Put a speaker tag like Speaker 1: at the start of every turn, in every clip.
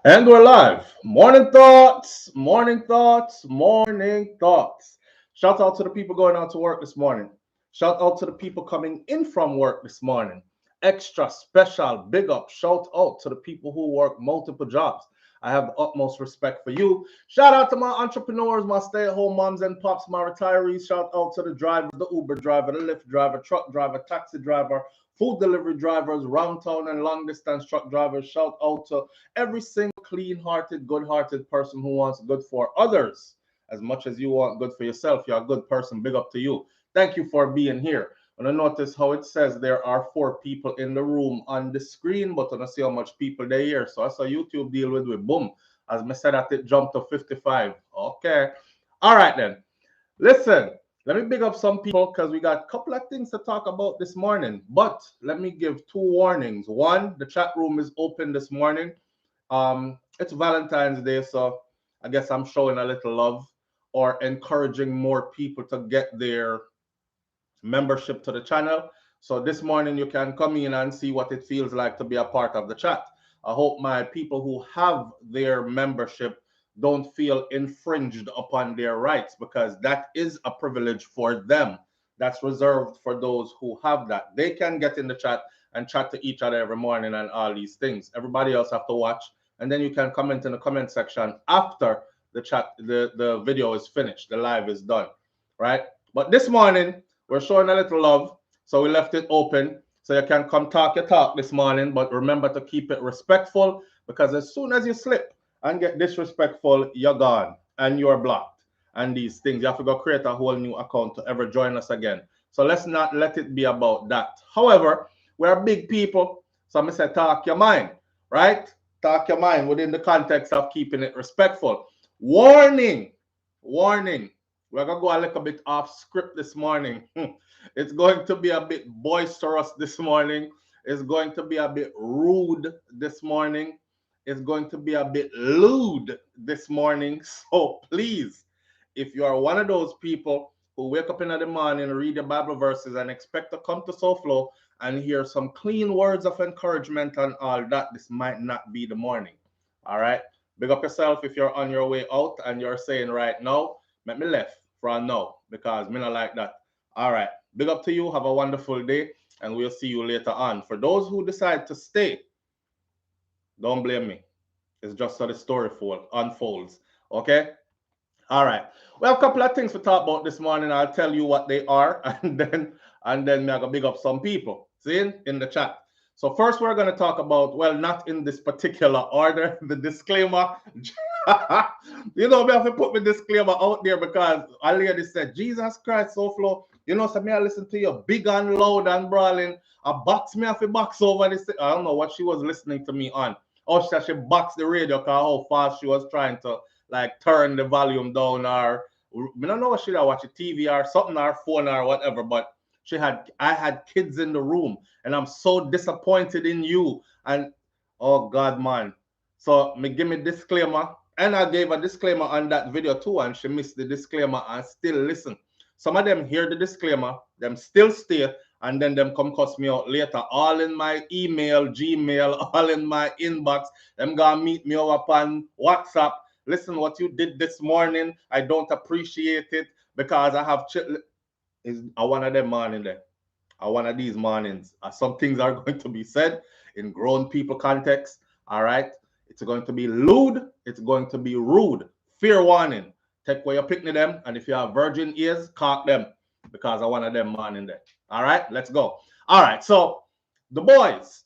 Speaker 1: And we're live. Morning thoughts, morning thoughts, morning thoughts. Shout out to the people going out to work this morning. Shout out to the people coming in from work this morning. Extra special big up. Shout out to the people who work multiple jobs. I have the utmost respect for you. Shout out to my entrepreneurs, my stay at home moms and pops, my retirees. Shout out to the drivers, the Uber driver, the Lyft driver, truck driver, taxi driver, food delivery drivers, round town and long distance truck drivers. Shout out to every single clean hearted, good hearted person who wants good for others as much as you want good for yourself. You're a good person. Big up to you. Thank you for being here. And I notice how it says there are 4 people in the room on the screen, but I don't see how much people they here. So I saw YouTube deal with it. Boom. As I said that it jumped to 55. Okay. All right then. Listen, let me big up some people because we got a couple of things to talk about this morning. But let me give 2 warnings. One, the chat room is open this morning. It's Valentine's Day, so I guess I'm showing a little love or encouraging more people to get their membership to the channel. So this morning you can come in and see what it feels like to be a part of the chat. I hope my people who have their membership don't feel infringed upon their rights because that is a privilege for them. That's reserved for those who have that. They can get in the chat and chat to each other every morning and all these things. Everybody else have to watch, and then you can comment in the comment section after the chat, the video is finished, the live is done, right? But this morning, we're showing a little love, so we left it open so you can come talk your talk this morning. But remember to keep it respectful because as soon as you slip and get disrespectful, you're gone and you're blocked. And these things, you have to go create a whole new account to ever join us again. So let's not let it be about that. However, we're big people, so I'm gonna say talk your mind, right? Talk your mind within the context of keeping it respectful. Warning, warning. We're going to go a little bit off script this morning. It's going to be a bit boisterous this morning. It's going to be a bit rude this morning. It's going to be a bit lewd this morning. So please, if you are one of those people who wake up in the morning, read the Bible verses, and expect to come to SoFlo and hear some clean words of encouragement and all that, this might not be the morning. All right? Big up yourself if you're on your way out and you're saying right now, make me left from now because me not like that. All right. Big up to you. Have a wonderful day, and we'll see you later on. For those who decide to stay, don't blame me. It's just how the story unfolds. Okay? All right. We have a couple of things to talk about this morning. I'll tell you what they are, and then me I go big up some people. See in the chat. So first we're going to talk about, well, not in this particular order, the disclaimer. You know, me have to put my disclaimer out there because a lady said, Jesus Christ, SoFlo, you know, so me I listen to you big and loud and brawling. A box me have to box over this. I don't know what she was listening to me on. Oh, she boxed the radio because how fast she was trying to like turn the volume down, or I don't know, should I watch a TV or something, or phone or whatever, but I had kids in the room and I'm so disappointed in you. And oh God, man. So me give me disclaimer. And I gave a disclaimer on that video too, and she missed the disclaimer and still listen. Some of them hear the disclaimer, them still stay, and then them come cuss me out later, all in my email, Gmail, all in my inbox. Them gonna meet me up on WhatsApp. Listen, what you did this morning, I don't appreciate it because I have is one of them morning there. One of these mornings. Some things are going to be said in grown people context. All right. It's going to be lewd. It's going to be rude. Fair warning. Take where you're picking them. And if you have virgin ears, cock them because I one of them morning there. All right. Let's go. All right. So the boys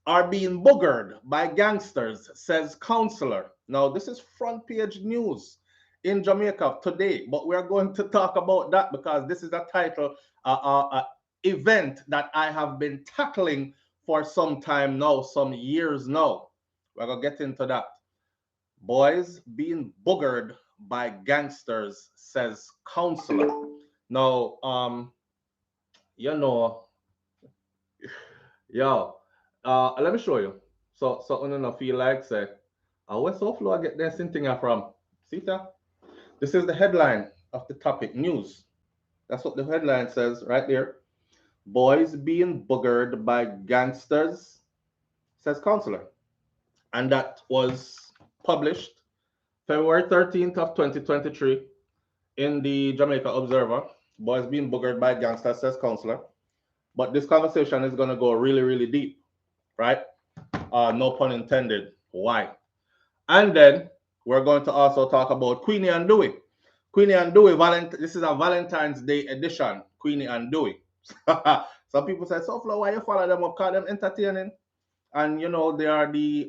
Speaker 1: are being boogered by gangsters, says counselor. Now, this is front page news in Jamaica today, but we're going to talk about that because this is a title, event that I have been tackling for some time now, some years now. We're going to get into that. Boys being boogered by gangsters, says counselor. Now, you know, yo, let me show you. So I don't feel like say, where's SoFlo I get this thing from? See that? This is the headline of the topic news. That's what the headline says right there. Boys being boogered by gangsters, says counselor. And that was published February 13th of 2023 in the Jamaica Observer. Boys being boogered by gangsters, says counselor. But this conversation is going to go really, really deep, right? No pun intended. Why? And then we're going to also talk about Queenie and Dewey. Queenie and Dewey, this is a Valentine's Day edition. Queenie and Dewey. Some people say, so Flo, why you follow them up? Call them entertaining. And you know, they are the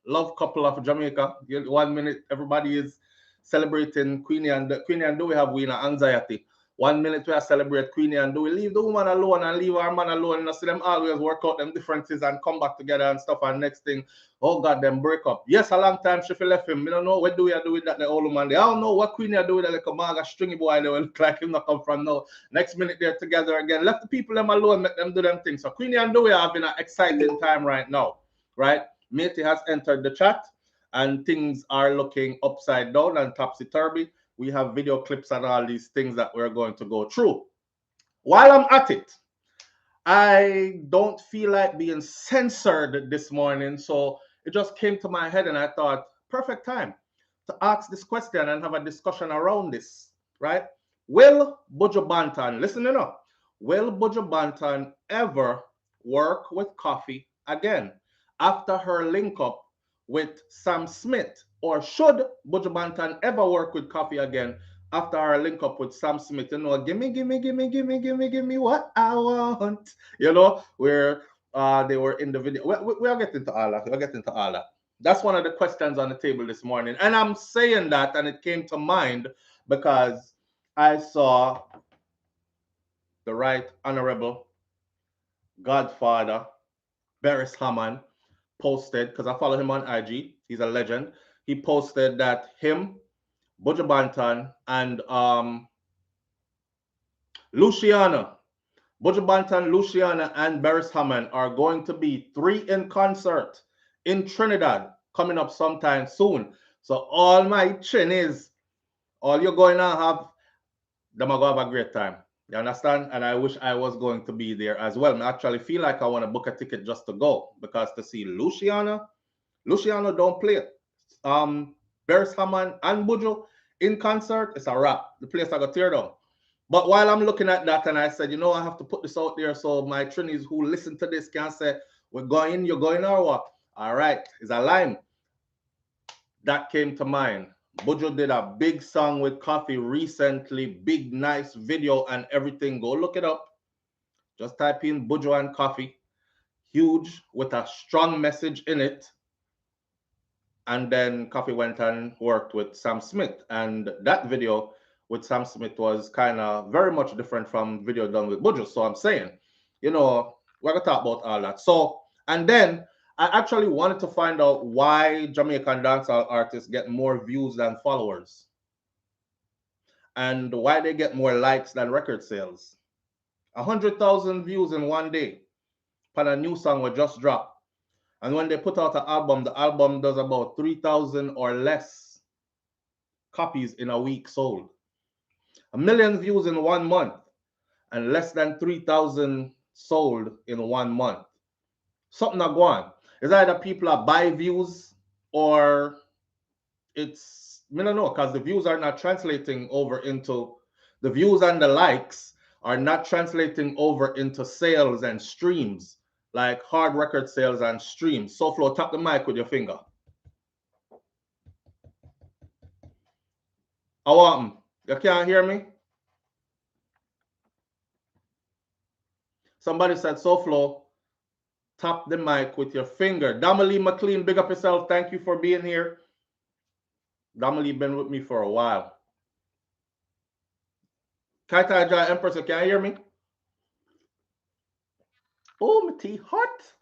Speaker 1: love couple of Jamaica. 1 minute everybody is celebrating Queenie and Dewey have winner anxiety. 1 minute we are celebrate Queenie and Dewey. Leave the woman alone and leave our man alone. And see them always work out them differences and come back together and stuff. And next thing, oh God, them break up. Yes, a long time she left him. I don't know what Dewey do with that the old woman. I don't know what Queenie do with that like a maga stringy boy. They will look like him not come from now. Next minute they're together again. Left the people them alone, make them do them things. So Queenie and Dewey are having an exciting time right now. Right? Matey has entered the chat and things are looking upside down and topsy-turvy. We have video clips and all these things that we're going to go through. While I'm at it, I don't feel like being censored this morning, so it just came to my head and I thought, perfect time to ask this question and have a discussion around this, right? Will Buju Banton, listen up, will Buju Banton ever work with Koffee again after her link up with Sam Smith? Or should Buju Banton ever work with Koffee again after our link up with Sam Smith? You know, gimme what I want. You know, where they were in the video. We'll get into all that. We'll get into all that. That's one of the questions on the table this morning. And I'm saying that, and it came to mind because I saw the Right Honorable Godfather Beres Hammond posted, because I follow him on IG. He's a legend. He posted that him, Buju Banton, and Luciana, Buju Banton, Luciana, and Beres Hammond are going to be 3 in concert in Trinidad coming up sometime soon. So all my Trinities, all you're going to have, them are going to have a great time. You understand? And I wish I was going to be there as well. I actually feel like I want to book a ticket just to go, because to see Luciana don't play it. Beres Hammond and Buju in concert, it's a wrap. The place I got tear down. But while I'm looking at that, and I said, you know, I have to put this out there so my Trinities who listen to this can say, we're going, you're going, or what? All right, it's a line. That came to mind. Buju did a big song with Koffee recently, big, nice video and everything. Go look it up. Just type in Buju and Koffee. Huge, with a strong message in it. And then Koffee went and worked with Sam Smith. And that video with Sam Smith was kind of very much different from video done with Buju. So I'm saying, you know, we're going to talk about all that. So, and then I actually wanted to find out why Jamaican dancehall artists get more views than followers. And why they get more likes than record sales. 100,000 views in one day on a new song was just dropped. And when they put out an album, the album does about 3,000 or less copies in a week sold. 1 million views in 1 month and less than 3,000 sold in 1 month. Something not going. It's either people are buy views or it's, I don't know, because the views are not translating over into, the views and the likes are not translating over into sales and streams. Like hard record sales and streams. So Flo, tap the mic with your finger. I want you can't hear me? Somebody said, so Flo, tap the mic with your finger. Damalie McLean, big up yourself. Thank you for being here. Damalie been with me for a while. Kaita Jai Empress, you can't hear me? Oh, my tea hot.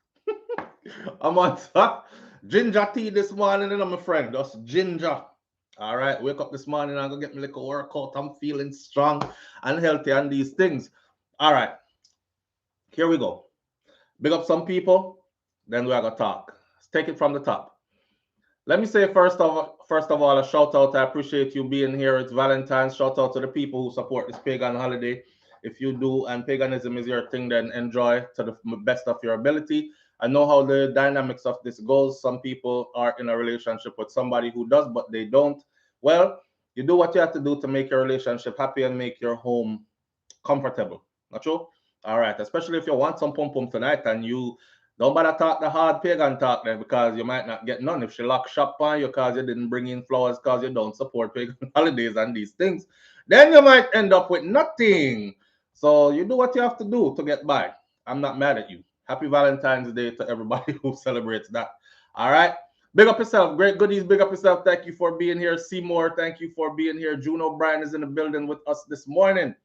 Speaker 1: I'm on top. Ginger tea this morning, and my friend, just ginger. All right, wake up this morning and go get me like a workout. I'm feeling strong and healthy and these things. All right, here we go. Big up some people, then we're gonna talk. Let's take it from the top. Let me say first of all, a shout out. I appreciate you being here. It's Valentines. Shout out to the people who support this pagan holiday. If you do and paganism is your thing, then enjoy to the best of your ability. I know how the dynamics of this goes. Some people are in a relationship with somebody who does, but they don't. Well, you do what you have to do to make your relationship happy and make your home comfortable. Not true? All right. Especially if you want some pum pum tonight and you don't bother talk the hard pagan talk there because you might not get none if she lock shop on you because you didn't bring in flowers because you don't support pagan holidays and these things. Then you might end up with nothing. So you do what you have to do to get by. I'm not mad at you. Happy Valentine's Day to everybody who celebrates that. All right. Big up yourself. Great goodies. Big up yourself. Thank you for being here. Seymour, thank you for being here. June O'Brien is in the building with us this morning.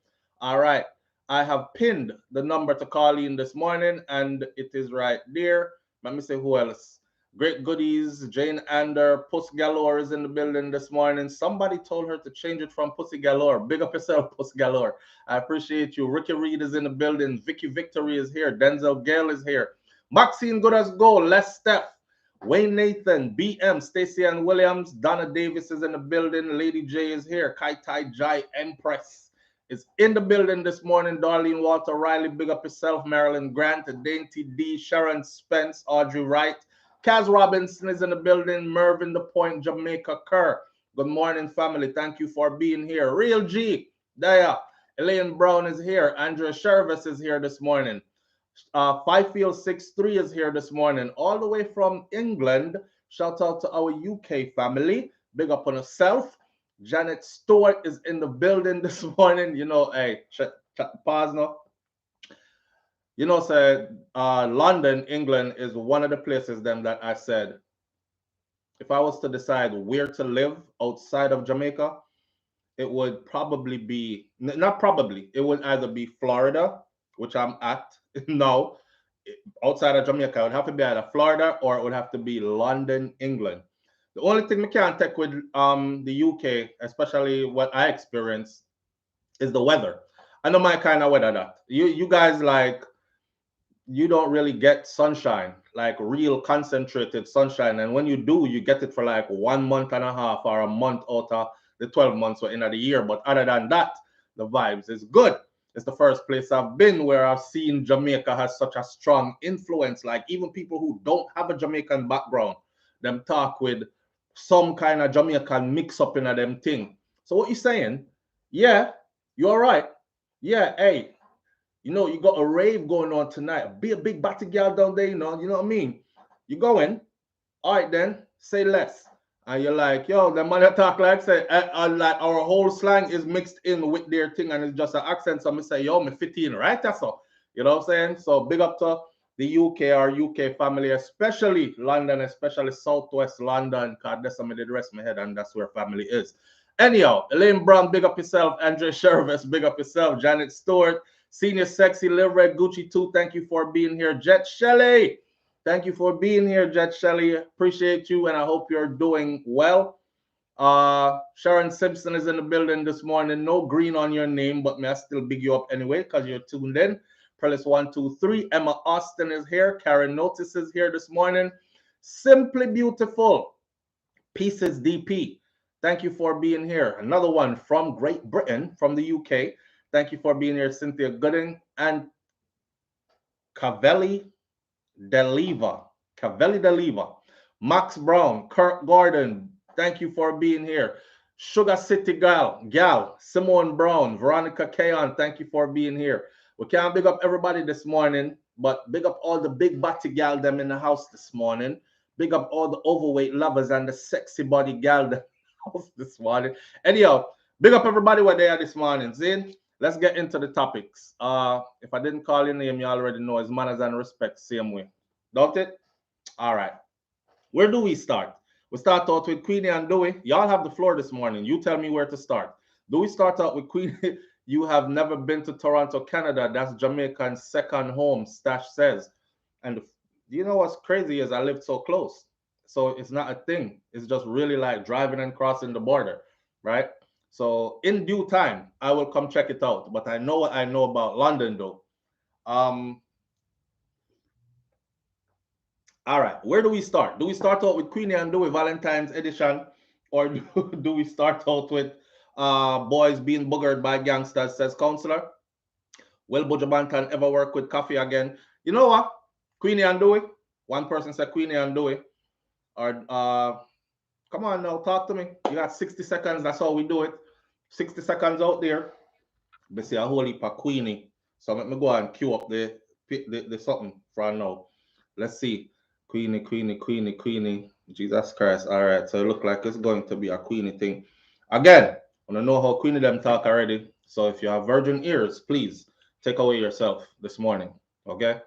Speaker 1: All right. I have pinned the number to call in this morning, and it is right there. Let me say who else. Great goodies. Jane Ander, Puss Galore is in the building this morning. Somebody told her to change it from Pussy Galore. Big up yourself, Puss Galore. I appreciate you. Ricky Reed is in the building. Vicky Victory is here. Denzel Gale is here. Maxine Good as Gold. Les Steph. Wayne Nathan, BM, Stacey Ann Williams, Donna Davis is in the building. Lady J is here. Kai Tai Jai Empress is in the building this morning. Darlene Walter Riley, big up yourself. Marilyn Grant, Dainty D, Sharon Spence, Audrey Wright. Kaz Robinson is in the building. Mervyn The Point, Jamaica Kerr. Good morning, family. Thank you for being here. Real G, there. Elaine Brown is here. Andrea Shervis is here this morning. Fifield 63 is here this morning, all the way from England. Shout out to our UK family. Big up on yourself. Janet Stewart is in the building this morning. You know, hey, pause now. You know, said London, England is one of the places them that I said, if I was to decide where to live outside of Jamaica, it would probably be, not probably, it would either be Florida, which I'm at now. Outside of Jamaica, it would have to be either Florida or it would have to be London, England. The only thing we can't take with the UK, especially what I experienced, is the weather. I know my kind of weather that. You guys like, you don't really get sunshine, like real concentrated sunshine. And when you do, you get it for like 1 month and a half or a month out of the 12 months or end of the year. But other than that, the vibes is good. It's the first place I've been where I've seen Jamaica has such a strong influence. Like even people who don't have a Jamaican background, them talk with some kind of Jamaican mix up in them thing. So what you saying? Yeah, you're right. Yeah, hey, you know, you got a rave going on tonight. Be a big batty girl down there, you know what I mean? You going? All right then, say less. And you're like, yo, the man that talk like say, like our whole slang is mixed in with their thing and it's just an accent. So I say, yo, me fit in, right? That's all. You know what I'm saying? So big up to the UK, our UK family, especially London, especially Southwest London, because that's some of the rest of my head and that's where family is. Anyhow, Elaine Brown, big up yourself. Andre Shervis, big up yourself. Janet Stewart, Senior Sexy, Live Red Gucci 2, thank you for being here. Jet Shelley, thank you for being here, Jet Shelley. Appreciate you, and I hope you're doing well. Sharon Simpson is in the building this morning. No green on your name, but may I still big you up anyway because you're tuned in. Prellis 123. Emma Austin is here. Karen Notice is here this morning. Simply Beautiful. Pieces DP. Thank you for being here. Another one from Great Britain, from the UK. Thank you for being here, Cynthia Gooding and Cavelli Deliva. Cavelli Deliva. Max Brown, Kirk Gordon, thank you for being here. Sugar City Gal, Simone Brown, Veronica Kayon, thank you for being here. We can't big up everybody this morning, but big up all the big body gal them in the house this morning. Big up all the overweight lovers and the sexy body gal them in the house this morning. Anyhow, big up everybody where they are this morning. See? Let's get into the topics. If I didn't call your name, you already know it's manners and respect, same way. Don't it? All right. Where do we start? We start out with Queenie and Dewey. Y'all have the floor this morning. You tell me where to start. Do we start out with Queenie? You have never been to Toronto, Canada. That's Jamaican's second home, Stash says. And you know what's crazy is I live so close. So it's not a thing. It's just really like driving and crossing the border, right? So in due time, I will come check it out. But I know what I know about London, though. All right, where do we start? Do we start out with Queenie and Dewey Valentine's edition, or do we start out with boys being boogered by gangsters, says counselor? Will Buju Banton ever work with Koffee again? You know what? Queenie and Dewey. One person said Queenie and Dewey. Or come on now, talk to me. You got 60 seconds. That's how we do it. 60 seconds out there. They see a whole heap of Queenie. So let me go and queue up the something for now. Let's see. Queenie, Queenie, Queenie, Queenie. Jesus Christ. All right. So it looks like it's going to be a Queenie thing. Again, I don't know how Queenie them talk already. So if you have virgin ears, please take away yourself this morning. Okay?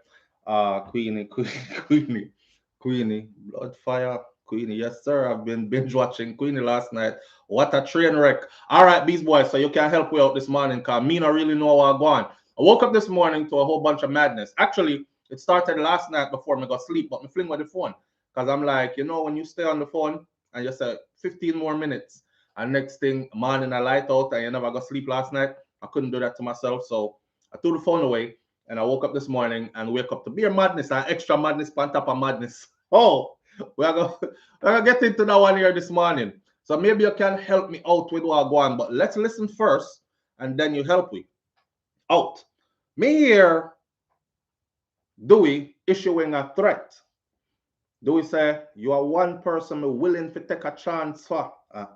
Speaker 1: Queenie, Queenie, Queenie, Queenie, blood fire, Queenie. Yes, sir. I've been binge watching Queenie last night. What a train wreck. All right, Beast Boys. So you can help me out this morning because me not really know what I'm going. I woke up this morning to a whole bunch of madness. Actually, it started last night before me got sleep, but me fling with the phone. Because I'm like, you know, when you stay on the phone and you say 15 more minutes, and next thing, morning I light out and you never got sleep last night, I couldn't do that to myself. So I threw the phone away and I woke up this morning and wake up to beer madness and extra madness on top of madness. Oh, we're gonna get into that one here this morning. So maybe you can help me out with what I'm going, but let's listen first and then you help me out. Me here, Dewey issuing a threat. Dewey say, you are one person me willing to take a chance for.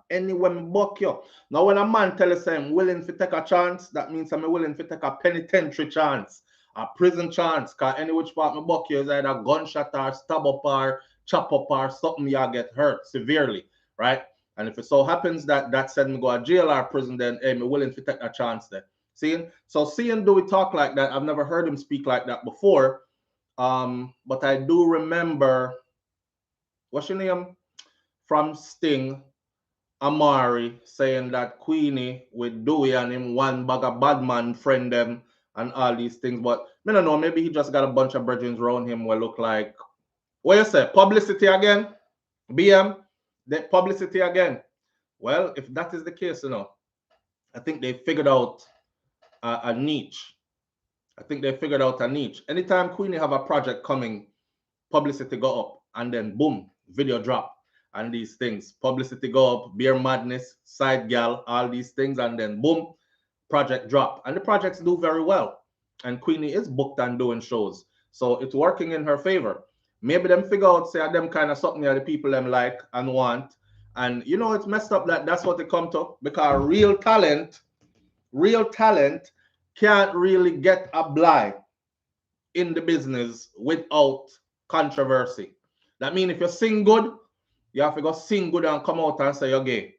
Speaker 1: Anywhere me buck you. Now when a man tell us I'm willing to take a chance, that means I'm willing to take a penitentiary chance, a prison chance, because any which part me buck you is either gunshot or stab up or chop up or something you get hurt severely, right? And if it so happens that that send me go to jail or prison, then hey, me willing to take a chance there. Seeing? So seeing Dewey talk like that, I've never heard him speak like that before. But I do remember, what's your name? From Sting, Amari saying that Queenie with Dewey and him one bag of Badman friend them and all these things. But I don't know, maybe he just got a bunch of brethren around him will look like, what you say, publicity again? BM, the publicity again. Well, if that is the case, you know, I think they figured out a niche. I think they figured out a niche. Anytime Queenie have a project coming, publicity go up and then boom, video drop and these things. Publicity go up, beer madness, side gal, all these things, and then boom, project drop. And the projects do very well. And Queenie is booked and doing shows. So it's working in her favor. Maybe them figure out, say, them kind of something that the people them like and want. And you know, it's messed up that that's what they come to, because real talent can't really get a blind in the business without controversy. That means if you sing good, you have to go sing good and come out and say you're gay.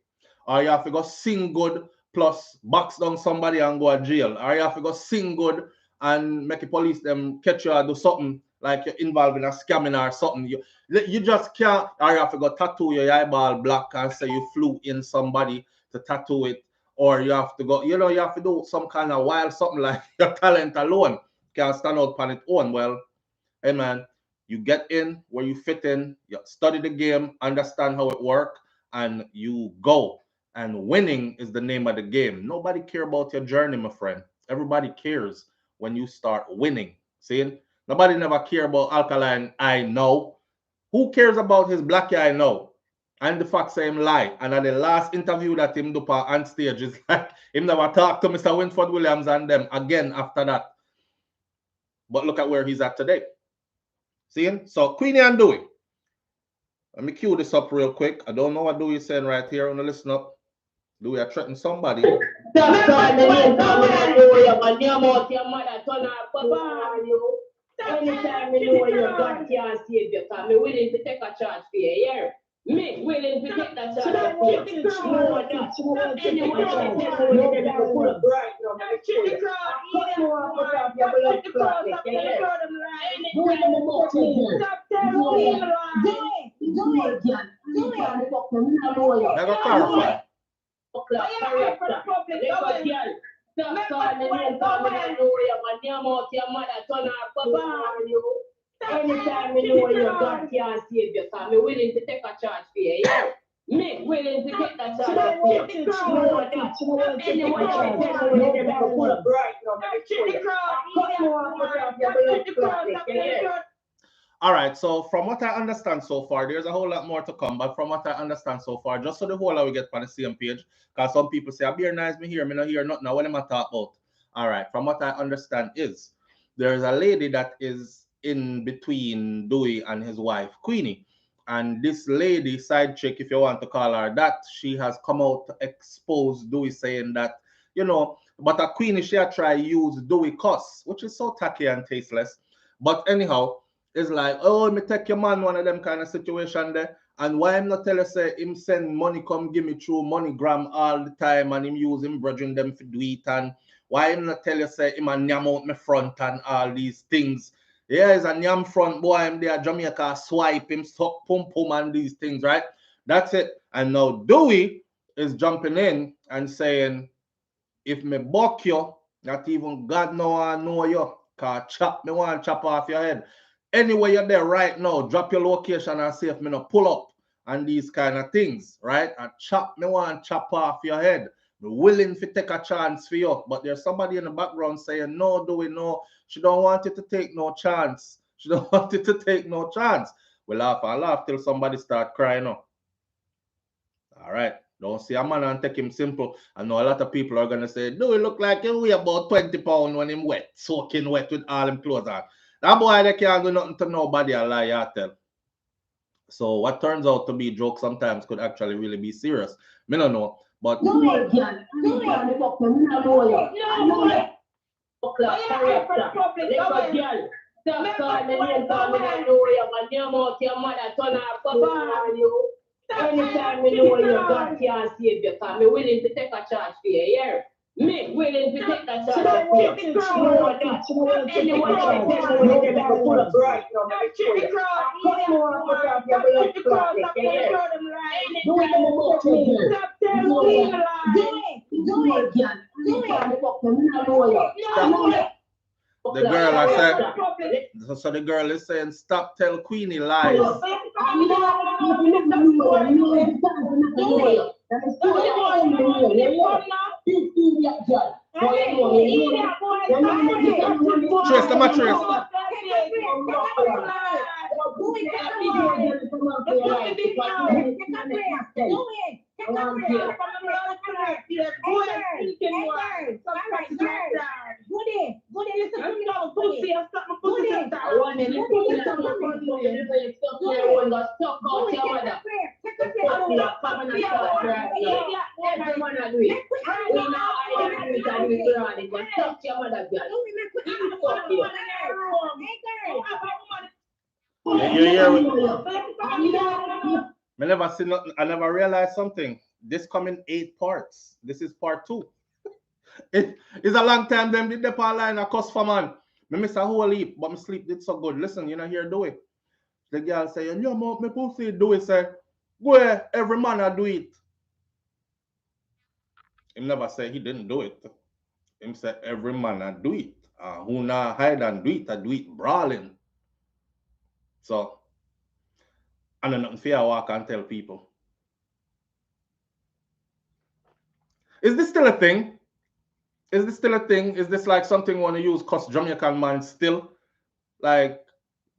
Speaker 1: Or you have to go sing good plus box down somebody and go to jail. Or you have to go sing good and make the police them catch you or do something like you're involved in a scamming or something. You just can't, or you have to go tattoo your eyeball black and say you flew in somebody to tattoo it. Or you have to go, you know, you have to do some kind of wild something like your talent alone can stand out on its own. Well, hey man, you get in where you fit in, you study the game, understand how it works, and you go. And winning is the name of the game. Nobody care about your journey, my friend. Everybody cares when you start winning. See? Nobody never care about Alkaline, I know. Who cares about his black eye, I know? And the fact say him lie. And at the last interview that him do on stage is like him never talk to Mr. Winford Williams and them again after that. But look at where he's at today. See? So Queenie and Dewey. Let me cue this up real quick. I don't know what Dewey is saying right here. I'm gonna listen up. Dewey, I threaten somebody.
Speaker 2: Anytime you know your God can't save you, because I'm willing to take a charge for you. Yeah. Me willing to take that charge for you. No, that. Anyone can tell me that I'm full of bright now.
Speaker 1: Never clarify.
Speaker 2: Stop calling me and tell me that know you, man. Your mouth, your mother, turn her you. Anytime you know your God can't save you, because I'm willing to take a charge for you. Yeah. Me willing to take that charge for you. No, that. Anyone can tell me that I'm full of bright now.
Speaker 1: All right, so from what I understand so far, there's a whole lot more to come, but from what I understand so far, just so the whole we get on the same page, because some people say, I be nice, me here, me not hear nothing, what am I talk about? All right, from what I understand is there's a lady that is in between Dewey and his wife, Queenie. And this lady, side chick, if you want to call her that, she has come out to expose Dewey, saying that, but a Queenie, she had try use Dewey cuss, which is so tacky and tasteless. But anyhow, it's like, oh, me take your man, one of them kind of situation there. And why him not tell us say him send money come give me through MoneyGram all the time and him use him brethren them for do it, and why him not tell you say him a nyam out me front and all these things. Yeah, he's a nyam front boy, him there Jamaica swipe him suck pum pum and these things, right? That's it. And now Dewey is jumping in and saying, if me buck you, not even God know I know you. Cause chop me want chop off your head. Anyway, you're there right now, drop your location and see if me no pull up and these kind of things, right? And chop me want chop off your head. Me willing to take a chance for you. But there's somebody in the background saying, no, do we no? She don't want it to take no chance. She don't want it to take no chance. We laugh and laugh till somebody start crying up. All right. Don't see a man and take him simple. I know a lot of people are gonna say, do he look like he weigh about 20 pounds when him wet, soaking wet with all him clothes on? That boy they can't do nothing to nobody, I lie I tell. So what turns out to be a joke sometimes could actually really be serious. Me don't know. But
Speaker 2: anytime me know you God can't save you, because me willing to take a charge for you, yeah? Me willing to take a charge for you. You know that. Anyone can take me when they pull up right now.
Speaker 1: the girl I said, so the girl is saying, stop tell Queenie lies. Trace the mattress. I never realized something. This coming 8 parts. This is part 2. It is a long time them did the part line a cuss for man. Me miss a whole heap, but my sleep did so good. Listen, you know here do it. The girl say, "Yo, me pussy do it." Say, "Go every man I do it." Him never say he didn't do it. Him say every man I do it. Who not hide and do it, I do it brawling. So, I don't know nothing fear walk and tell people. Is this still a thing? Is this still a thing? Is this like something we want to use cause Jamaican man still? Like,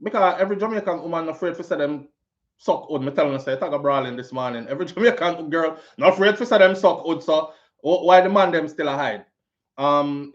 Speaker 1: because every Jamaican woman afraid to say them suck wood. Me telling you, say, I a brawling this morning. Every Jamaican girl not afraid to say them suck wood. So why the man them still a hide?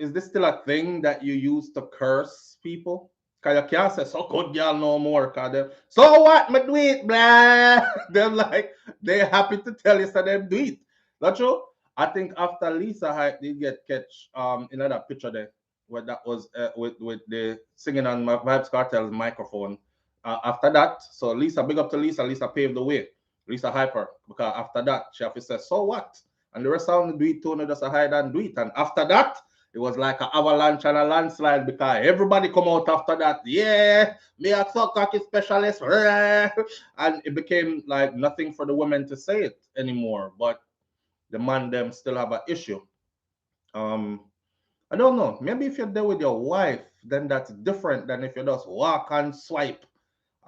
Speaker 1: Is this still a thing that you use to curse people? Cause you can't say suck wood girl no more. Cause them, so what? Me do it, blah. They're like, they happy to tell you so them do it. That's true. I think after Lisa Hype did get catch in another picture there where that was with the singing on my Vibes Cartel's microphone. After that, so Lisa, big up to Lisa. Lisa paved the way. Lisa Hyper, because after that she have to say, so what? And the rest of them do it too, just a hide and do it. And after that, it was like an avalanche and a landslide because everybody come out after that. Yeah, me a suck cocky specialist, and it became like nothing for the women to say it anymore. But the man them still have an issue. I don't know. Maybe if you're there with your wife, then that's different than if you just walk and swipe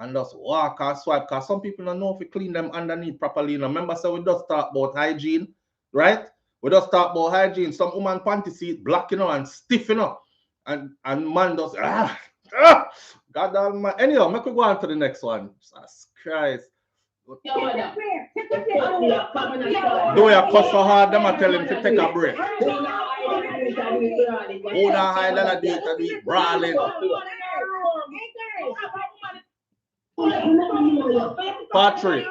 Speaker 1: and just walk and swipe. Because some people don't know if you clean them underneath properly. Now, remember, so we just talk about hygiene, right? We just talk about hygiene. Some woman panty seat black, and stiff, and man does God almighty. Anyhow, make we go on to the next one. Jesus Christ. Do you cuss so hard, them I tell him to take a break. Who the Highland do it and do it brawling? Patrick.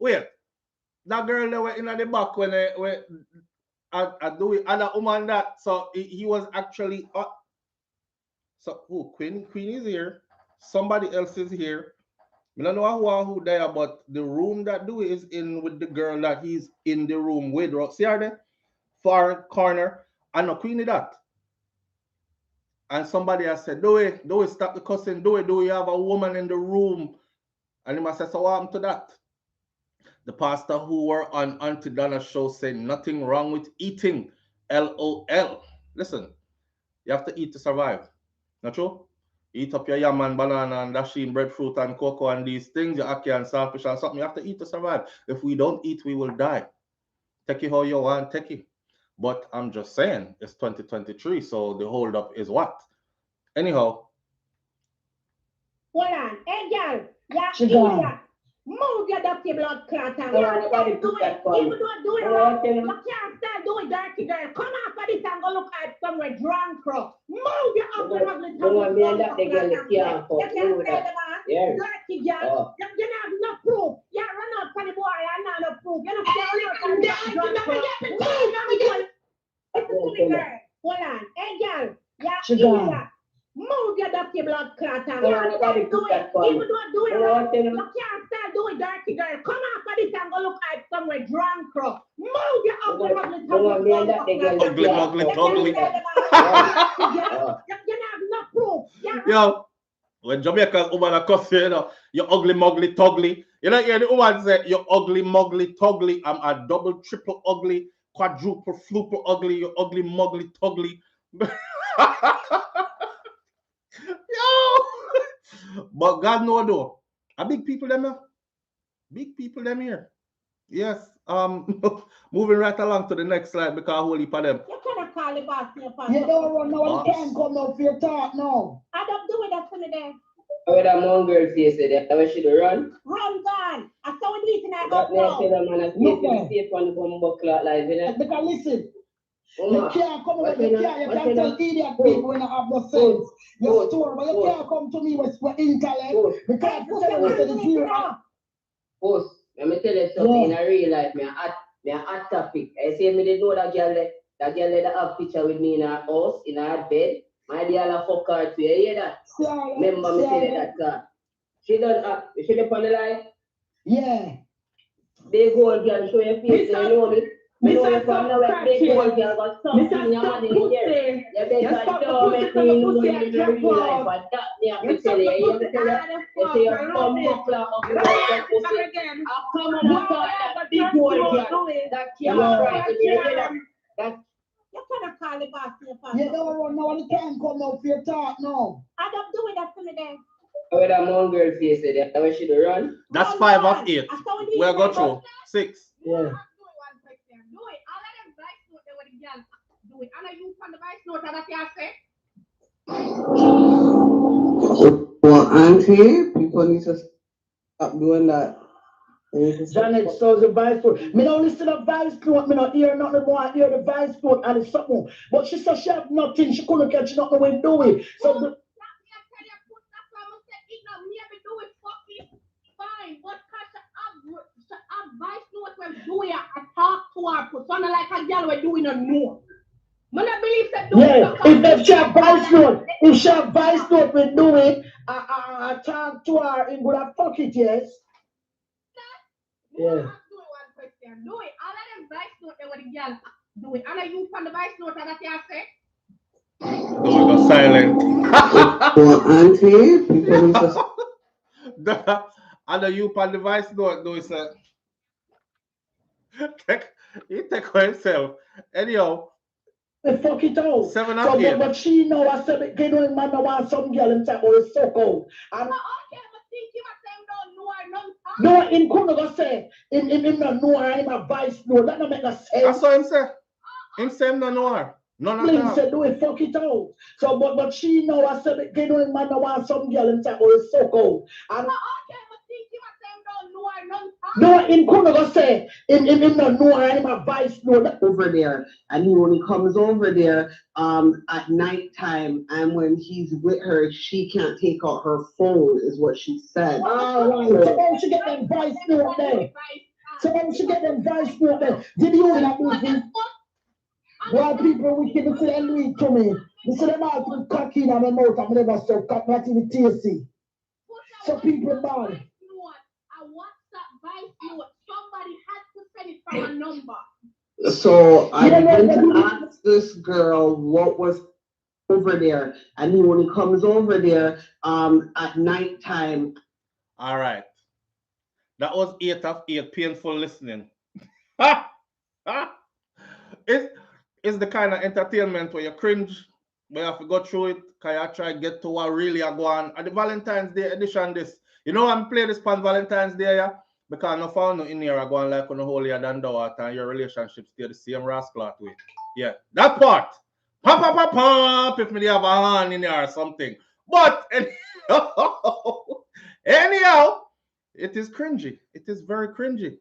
Speaker 1: Wait. That girl that went in the back when I do it, and that woman that, so he was actually so Queenie is here, somebody else is here. I don't know who there, but the room that Dewey is in with the girl that he's in the room with. See her there? Far corner. I know Queenie that. And somebody has said, Dewey, stop the cussing. Dewey, you have a woman in the room? And he must say, so what happened to that? The pastor who were on Auntie Donna's show said nothing wrong with eating. LOL. Listen, you have to eat to survive. Not true? Eat up your yam and banana and dasheen, breadfruit and cocoa and these things, your ackee and saltfish and something. You have to eat to survive. If we don't eat, we will die. Take it how you want, take it. But I'm just saying, it's 2023, so the hold up is what? Anyhow.
Speaker 2: Hold on. Hey, girl. Yeah, move your dirty blood clot and do it. Even don't do it wrong, you can't start doing dirty girl. Come off of this and go look at somewhere drunk. Move your ugly ugly tongue. You can't say the man. Dirty girl. You don't have no proof. You run out for the boy and not no proof. You don't care about drunk. Move, girl. Hold on. Hey, girl. Yeah, move your dirty blood clot and do it. Even don't do it wrong, you can't start doing dirty girl. Come off of this and go look at somewhere drunk. Move your ugly ugly ugly. You have no proof.
Speaker 1: Yo, when Jamaican woman are cussing, you know, you ugly muggly tugly. You know, hear the woman say, you ugly muggly tugly. I'm a double, triple ugly, quadruple, fluple ugly, you ugly muggly tugly. Yo! But God know though. A big people them here. Big people them here. Yes. Moving right along to the next slide because I hold for them.
Speaker 2: You cannot call the boss here.
Speaker 3: You don't run now. You can't come out for your talk now.
Speaker 2: I don't do it that for me there.
Speaker 4: How that mon girl face it? How should run?
Speaker 2: Run, gone. I saw it eating. I
Speaker 4: got
Speaker 2: no.
Speaker 3: Because listen. You can't come with you can't tell idiot people when I have no sense. Your story, but you can't come to me with intellect because you tell me the truth.
Speaker 4: Boss, let me tell you something in a real life. Me a hot topic. I say me they know that girl that have picture with me in her house, in her bed. My dear la fuck her too. You hear that? Remember me say that. She done she up on the line?
Speaker 3: Yeah.
Speaker 4: They go girl show your face, you know me. Me know you from nowhere, big girl got something in your money here. You better don't make me know you in real life, but that me have to tell you. You say you come buckler up the right pussy. I come on the side that big old girl that can't right. You
Speaker 2: cannot call the boss here.
Speaker 3: You don't run now. You can't come out for your talk now.
Speaker 2: I don't do it that for me there.
Speaker 4: How that mon girl face it? How should run?
Speaker 1: That's 5 of 8. We'll go through 6.
Speaker 3: Yeah.
Speaker 2: Do it. And you from the vice note that you say?
Speaker 4: Well, Auntie, people need to stop doing that.
Speaker 3: Janet says the vice note. Me don't listen to vice note. Me not hear nothing more. I hear the vice note and it's something. But she said she have nothing. She couldn't catch nothing when doing. So the
Speaker 2: fine, but vice note when doing I talk to her, put something like a girl we're doing a no. I believe that
Speaker 3: if she have vice note, we do it. I talk to her in good pocket, yes.
Speaker 2: Yeah. Do it one question. Do it. All of them vice note they were the girl. Do it. And you from the vice note that you say?
Speaker 1: Don't go silent.
Speaker 4: Well, Auntie, people need to
Speaker 1: I know you on device do it, sir. He take for himself. Anyhow,
Speaker 3: Fuck it out.
Speaker 1: 7
Speaker 3: So,
Speaker 1: of 8.
Speaker 3: but she know I said, "Get doing man, I want some girl and type of so cold." And no, in Kuno go say, in no know her, in a vice no, that don't make no sense.
Speaker 1: That's what him say. Him say him no know her. None at all.
Speaker 3: Said, "Do it, fuck it out." So, but she know I said, "Get doing man, I want some girl and type of so cold." And no, in Kuno go say, in no know her, in a vice no, that
Speaker 5: over there, and he only comes over there at night time, and when he's with her, she can't take out her phone, is what she said.
Speaker 3: All right. So when she get them vice note there. So when she get them vice note there, did you hear that movie? Why people wicked to say and read to me? They say them all put cocky in my mouth and never stop cut not even tasty. So people bad.
Speaker 2: Somebody had to send it from a number.
Speaker 5: So I began to ask this girl what was over there, and he only comes over there at night time.
Speaker 1: All right. That was 8 of 8. Painful listening. It's the kind of entertainment where you cringe, where you have to go through it, because you try to get to what really are going. At the Valentine's Day edition, this. You know, I'm playing this on Valentine's Day, yeah? Because no found no in here are going like on the holier than thou and your relationship stay the same rascal way. Yeah, that part. Pop, pop, pop, pop, if me have a hand in there or something. But anyhow, it is cringy. It is very cringy.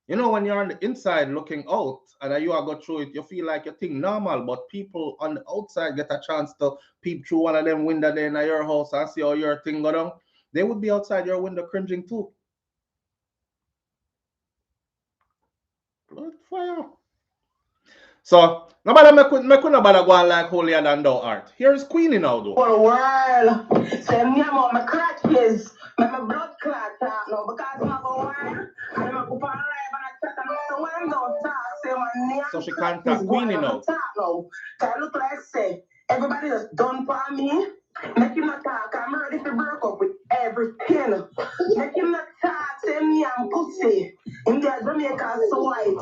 Speaker 1: You know, when you're on the inside looking out and you are go through it, you feel like you think normal, but people on the outside get a chance to peep through one of them window there in your house and see how your thing go down. They would be outside your window cringing too. Blood fire. So, nobody make nobody go on like holier than thou art. Here is Queenie now, though.
Speaker 5: For a while, say me about my crutches, my blood clot now because I'm a while, I'm a go for live and I chat and when don't talk, say my name.
Speaker 1: So she contact Queenie now.
Speaker 5: I look like say everybody that's done for me. Make him not talk, I'm ready to break up with everything. Make him not talk, say me I'm pussy. In the Jamaica so white.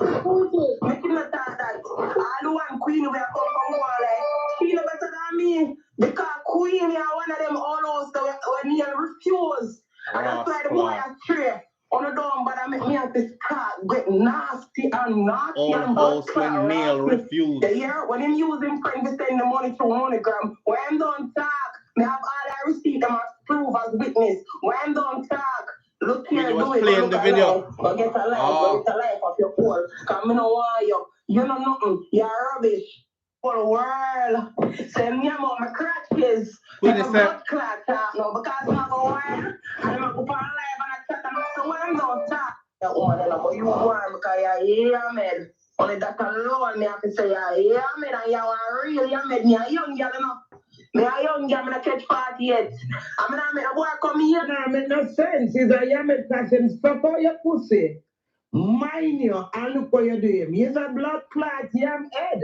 Speaker 5: Make him not talk that. I don't want Queenie where I come from one like she no better than me. Because Queenie are one of them all those that when he refuse. And that's why the boy are straight. On the door, but I make me have this car get nasty and naughty
Speaker 1: all
Speaker 5: and
Speaker 1: house when Neil refused.
Speaker 5: The year when him use him friend to send the money to MoneyGram. When I'm done talk, me have all I receipt them as proof as witness. When I'm done talk, look here, do it.
Speaker 1: Playing the video.
Speaker 5: But get a life, get a life of your poor. Cause me no want you. You know nothing. You're rubbish. For the world. Say me about my crutches.
Speaker 1: Queenie
Speaker 5: said blood clot no because I'm a while. I'm a go for live and I chat and so when I'm done talk. That one and about you want because you're here, man. Only that alone, me have to say, yeah, man, and you are real, you made me a young girl, you know. Me a young girl, me not catch party yet. I mean, I made a boy come here.
Speaker 3: That make no sense. Is a yammer catching stuff out your pussy. Mind you, and look what you're doing. He's a blood clot, yam head.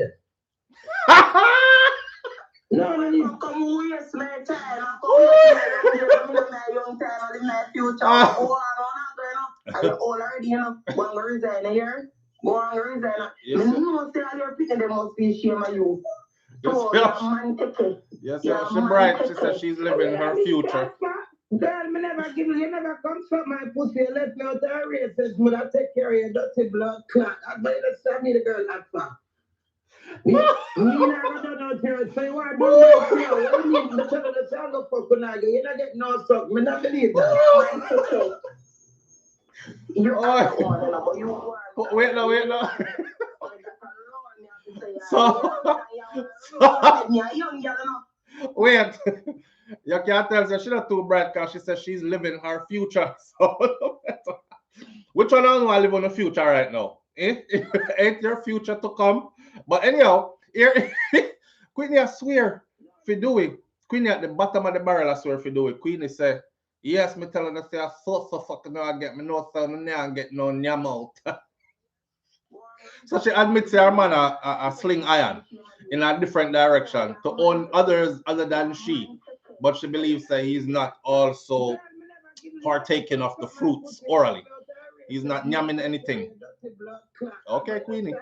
Speaker 5: No, you come waste my time. I come waste my young time. I live my future. Go on, and you're old already, you know. Go on, resign here. Go on, resign. You must say all your people, they must be ashamed of you. So, man, take it.
Speaker 1: Yes, yes, she's bright. She said she's living her future.
Speaker 3: Girl, me never give you never come from my pussy. You left me out the races. Me I take care of your dirty blood clot. I better send me the girl that far. Me never done out here. So you want to do my flow. What do you mean? The tell the sound of fuck when I go. You not get no suck. Me not believe that.
Speaker 5: You are the one, but you want.
Speaker 1: Wait no. Wait. You can't tell her she's not too bright because she says she's living her future. So which one of you live on the future right now? Ain't your future to come? But anyhow, here Queenie I swear for Dewey. Queenie at the bottom of the barrel I swear for Dewey. Queenie say, yes, me telling her say I so fucking know I get me no sound and get no nyam out. So she admits her man a sling iron in a different direction to own others other than she. But she believes that he's not also partaking of the fruits orally. He's not yamming anything. Okay, Queenie.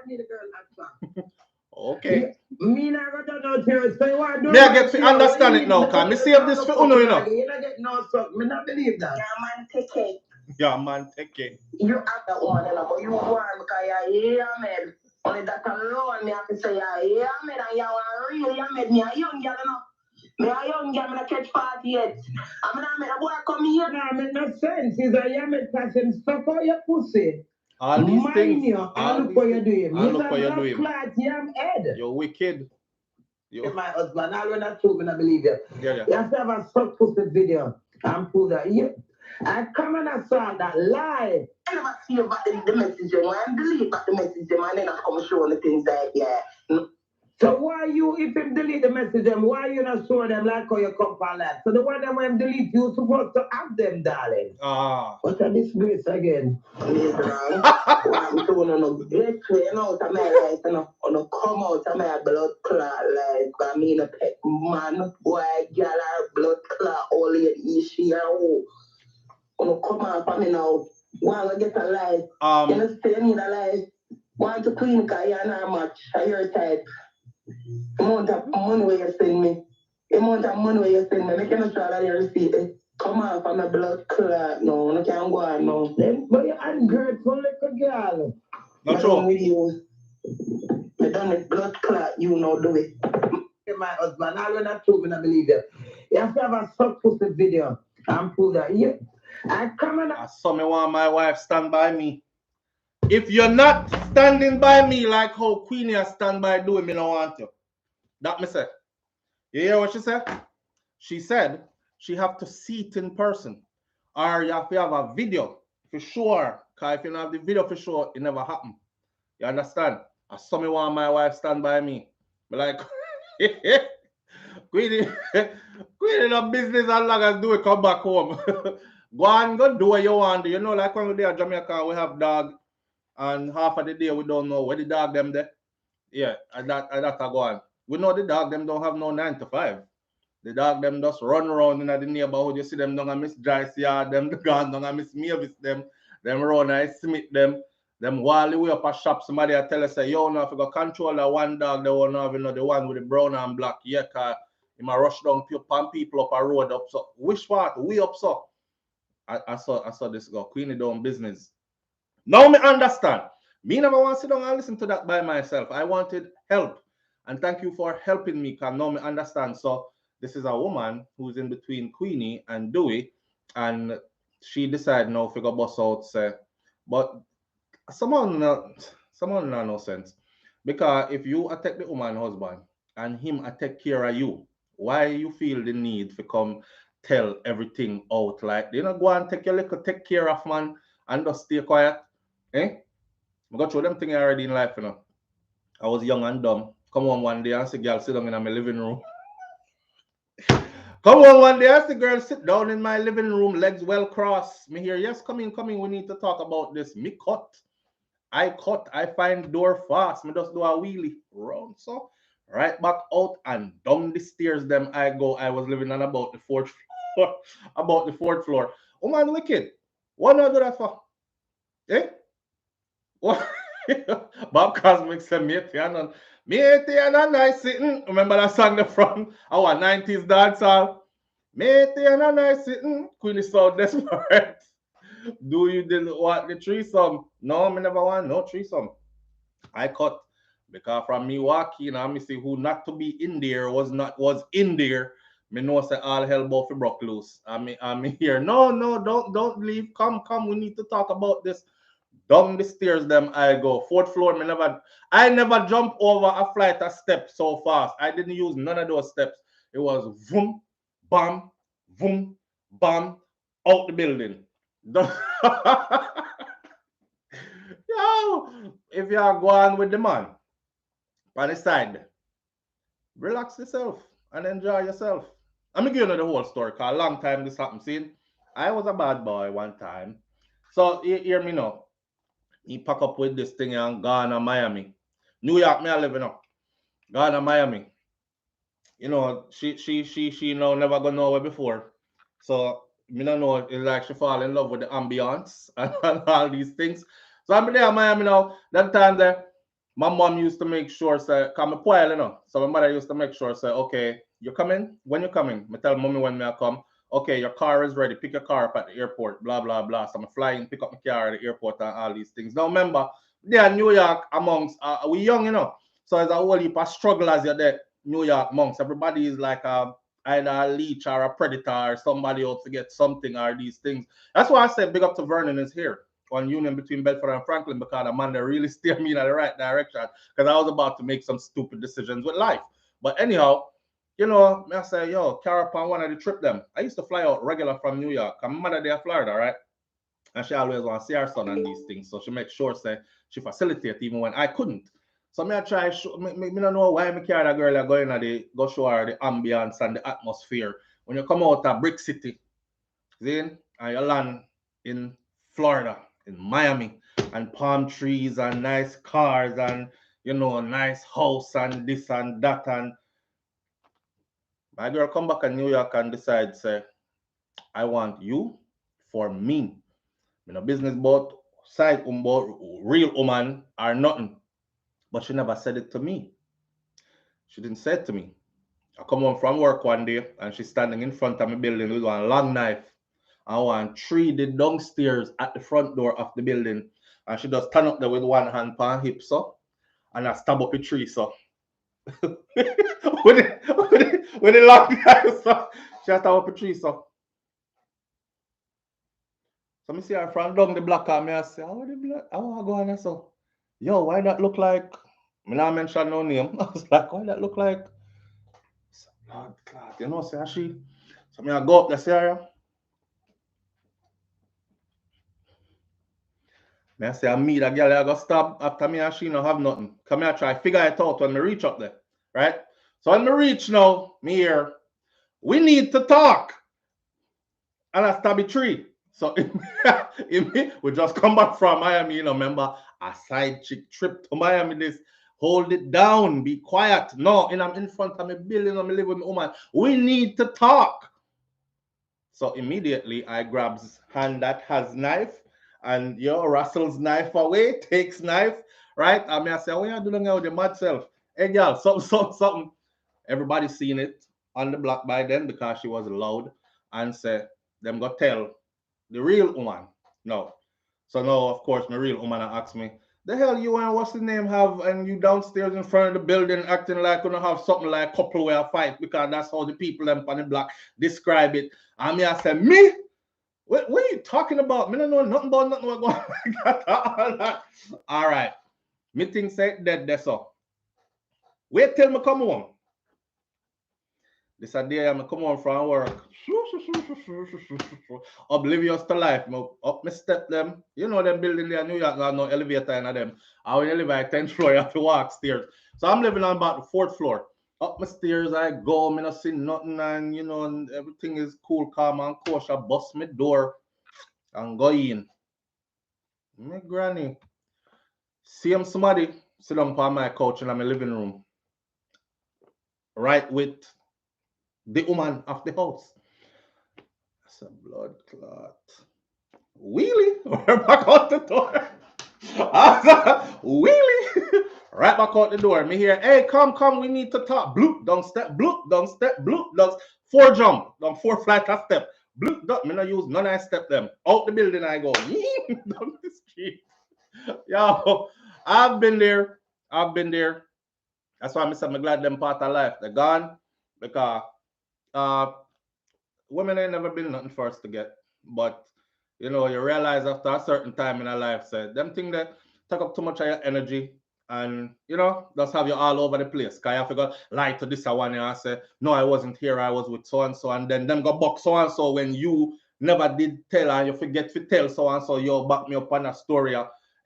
Speaker 1: Okay.
Speaker 3: Me never done no tears. So you want to do
Speaker 1: Me I get to understand it now, cause me save this for Uno, you know.
Speaker 3: You don't get no suck. Me not believe that.
Speaker 5: Yeah, man, take it.
Speaker 1: Yeah, man, take it.
Speaker 5: You have that one, but you want because you're man. Only that alone, me have to say, yeah, man, and you are real, yeah, man. Me a young girl, you know. Me a young girl, me not catch party yet. I mean, I boy come here.
Speaker 3: No, make no sense. He's a yummy person. Stop all your pussy.
Speaker 1: All these
Speaker 3: Mind
Speaker 1: things.
Speaker 3: you, and look what you're doing.
Speaker 1: And look what you're doing.
Speaker 3: Flat yam head.
Speaker 1: You're wicked.
Speaker 3: You're my husband. I will not true, me not believe you.
Speaker 1: Yeah.
Speaker 3: You have to have a suck pussy video and prove that. I come and I saw that live.
Speaker 5: I never see about the message, man. Delete about the message, man. Then I come show the things that, yeah.
Speaker 3: So why you, if him delete the message, them, why you not show them like how you come for that? So the one that when delete, you supposed to have them, darling. What's a disgrace again?
Speaker 5: Yes, wrong. I'm doing on a great way, you know, to my life, you know, on a come out of my blood clot life. I mean, a pet man, boy, girl, our blood clot, all the issue, on a come out of me now. Want to get a life. You know, stay need a life. Want to clean, because you're not much. Your type. Amount of money where you send me. Amount of money where you send me. I cannot try that you receipt it. Come on from the blood clot. No, I can't go on now.
Speaker 3: But you're ungrateful little girl.
Speaker 1: Not true.
Speaker 5: I done with blood clot, you know, do it.
Speaker 3: My husband, I will not prove, I believe you. You have to have a suck pussy video and prove that. I
Speaker 1: saw me want my wife stand by me. If you're not standing by me like how Queenie has stand by doing, me don't want you. That me say. You hear what she said? She said she have to see it in person. Or you have to have a video for sure. Because if you don't have the video for sure, it never happen. You understand? I saw me want my wife stand by me. But like, Queenie no business as long as do it, come back home. Go on, go do what you want. You know, like when we there at Jamaica, we have dog. And half of the day we don't know where the dog them there. Yeah, and that go on. We know the dog them don't have no 9 to 5. The dog them just run around in the neighborhood. You see them down and Miss Joyce yard, them gone down and Miss Mavis them run and Smith them while way up a shop. Somebody I tell us say, yo, now if you go control that one dog, they won't have the one with the brown and black. Yeah, cause he might rush down people up a road up. So which part? We up so. I saw this go. Queenie doing business. Now me understand. Me never want to sit down and listen to that by myself. I wanted help. And thank you for helping me, because now me understand. So this is a woman who's in between Queenie and Dewey. And she decided now if you go bust out, say, but someone no sense. Because if you attack the woman husband and him take care of you, why you feel the need to come tell everything out? Like, you know, go and take care of man and just stay quiet. I got through them things already in life, you know. I was young and dumb. Come on one day and see girl sit down in my living room. Come on one day and see girl sit down in my living room, legs well crossed. Me here, yes, come in, we need to talk about this. Me cut, I find door fast. Me just do a wheelie round, so right back out and down the stairs. Them I go. I was living on about the fourth floor. Oh man, wicked. What do I do that for? What? Bob Cosmic said, mate, and nice sitting. Remember that song from our 90s dancehall? Mate, and nice sitting. Queenie so desperate. Do you want the threesome? No, me never want no threesome. I cut because from me walking, I me see who not to be in there was in there. Me know say all hell about broke loose. I'm here. No, don't leave. Come. We need to talk about this. Down the stairs, them I go. Fourth floor, I never jump over a flight of steps so fast. I didn't use none of those steps. It was boom, bam, out the building. Yo, if you are going with the man on the side, relax yourself and enjoy yourself. I'm gonna give you the whole story, because a long time this happened. See, I was a bad boy one time. So hear me now. He pack up with this thing and gone to Miami. New York, me I live up. Gone to Miami. You know, she you know never gonna nowhere before. So me don't know, it's like she fall in love with the ambience and all these things. So I'm there in Miami now. That time there, my mom used to make sure say, come a while, you know. So my mother used to make sure say, okay, you coming? When you coming? I tell mommy when I come. Okay, your car is ready. Pick your car up at the airport. Blah blah blah. So I'm flying, pick up my car at the airport and all these things. Now remember, there New York amongst we young, you know. So it's a whole heap of struggle as you're there. New York monks. Everybody is like either a leech or a predator or somebody else to get something or these things. That's why I said big up to Vernon is here on union between Bedford and Franklin because the man that really steered me in the right direction because I was about to make some stupid decisions with life. But anyhow, you know, I say, yo, carry up on one of the trip them. I used to fly out regular from New York. My mother there Florida, right? And she always want to see her son and these things. So she makes sure say she facilitate even when I couldn't. So me I try show me don't know why me carry that girl going at the go show her the ambience and the atmosphere. When you come out of Brick City, see, and you land in Florida, in Miami, and palm trees and nice cars and you know, a nice house and this and that. And my girl come back in New York and decide, say, I want you for me. You know, business about side about real woman or nothing. But she never said it to me. She didn't say it to me. I come home from work one day and she's standing in front of my building with one long knife. I want three the downstairs at the front door of the building. And she just stand up there with one hand on her hip, so and I stab up a tree, so with the long knife, so she stab up a tree, so. So me see her from down the block and me I say, how the block? I want to go on there, so. Yo, why that look like? Me not mention no name. I was like, why that look like? Blood clot, you know, say she. So me I go up there, see her. Me I say, I meet a girl I go stab after me and she no have nothing. Come here, try figure it out when me reach up there, right? So when me reach now, me here, we need to talk. And I stab a tree. So we just come back from Miami, you know, remember a side chick trip to Miami. This hold it down, be quiet. No, and I'm in front of my building, I'm living with my woman. We need to talk. So immediately I grabs hand that has knife and yo Russell's knife away, takes knife, right? I mean I say, what you doing now with your mad self? Hey girl, something. Everybody seen it on the block by then because she was loud and say, them go tell the real woman. No. So now, of course, my real woman asked me, the hell you and what's the name have and you downstairs in front of the building acting like you don't have something like couple where fight because that's how the people them on the block describe it. And me I said, me? What are you talking about? Me don't know nothing about nothing what going on. All right. Me think say dead that's all. Wait till me come home. This a day I'm come home from work. Oblivious to life. Up me step them. You know them building there in New York got no elevator in them. I when you live at 10th floor, you have to walk stairs. So I'm living on about the fourth floor. Up my stairs, I go, me not see nothing, and you know, and everything is cool, calm, and kosher. Bust my door and go in. My granny. See him somebody sit down on my couch in my living room. Right with the woman of the house. That's a blood clot. Wheelie, right back out the door. Wheelie, right back out the door. Me here, hey, come, we need to talk. Bloop, don't step, bloop, don't four jump, don't four flight of step. Bloop, don't, me not use none I step them. Out the building I go, down the street. Yo, I've been there. That's why I'm glad them part of life. They're gone because uh women ain't never been nothing for us to get. But you know, you realize after a certain time in our life, say them thing that take up too much of your energy and you know, just have you all over the place. Cause you have to go lie to this one and say, no, I wasn't here, I was with so and then them go box so and so when you never did tell and you forget to tell so and so, you back me up on a story.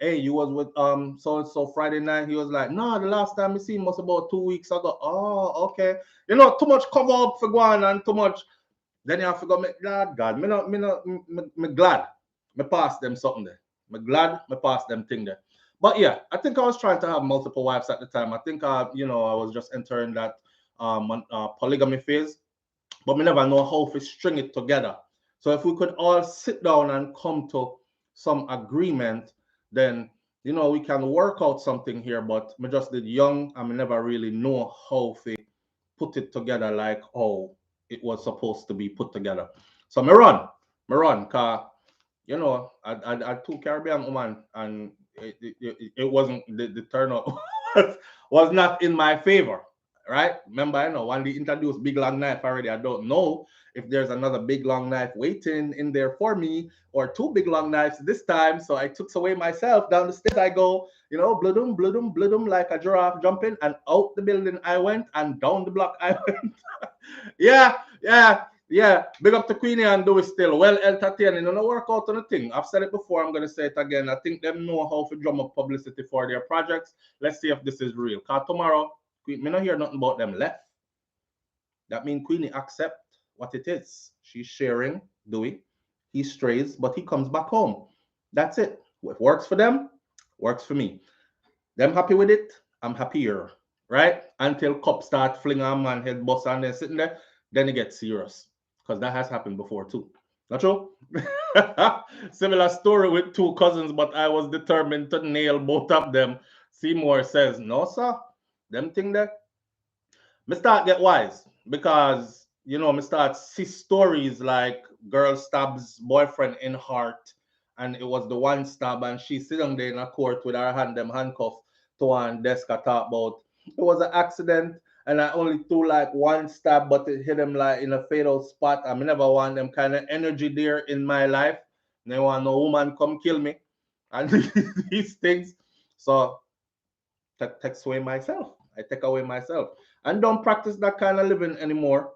Speaker 1: Hey, you was with so and so Friday night. He was like, no, the last time we seen was about 2 weeks ago. Oh, okay. You know, too much cover up for going and too much. Then you have to go make glad God. Me glad. Me pass them something there. Me glad me pass them thing there. But yeah, I think I was trying to have multiple wives at the time. I think you know, I was just entering that polygamy phase, but me never know how to string it together. So if we could all sit down and come to some agreement, then we can work out something here. But me just did young and me never really know how to put it together like how it was supposed to be put together. So me run, cause I two Caribbean woman, and it wasn't the turnout was not in my favor, right? Remember, when they introduced big long knife already, I don't know if there's another big long knife waiting in there for me or two big long knives this time. So I took away myself down the stairs. I go, bloodum, bloodum, bloodum, like a giraffe jumping, and out the building I went, and down the block I went. Yeah, yeah, yeah. Big up to Queenie and Dewey still. Well entertaining. No work out on the thing. I've said it before, I'm gonna say it again. I think them know how to drum up publicity for their projects. Let's see if this is real. Cause tomorrow, me not hear nothing about them left. That means Queenie accept what it is. She's sharing Dewey. He strays, but he comes back home. That's it. What works for them, works for me. Them happy with it, I'm happier. Right? Until cops start flinging a man head bust and then sitting there, then it gets serious. Because that has happened before too. Not true? Similar story with two cousins, but I was determined to nail both of them. Seymour says, no, sir. Them thing there. Me start get wise because me start see stories like girl stabs boyfriend in heart, and it was the one stab, and she sitting there in a court with her hand them handcuffed to one desk. I talk about it was an accident, and I only threw like one stab, but it hit him like in a fatal spot. I never want them kind of energy there in my life. They want no woman come kill me, and these things. So takes away myself. I take away myself and don't practice that kind of living anymore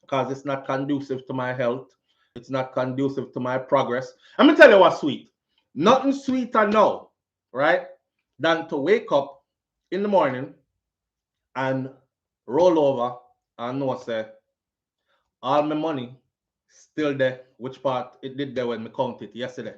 Speaker 1: because it's not conducive to my health. It's not conducive to my progress. I'm gonna tell you what's sweet. Nothing sweeter now, right, than to wake up in the morning and roll over and know say all my money still there. Which part it did there when me count it yesterday.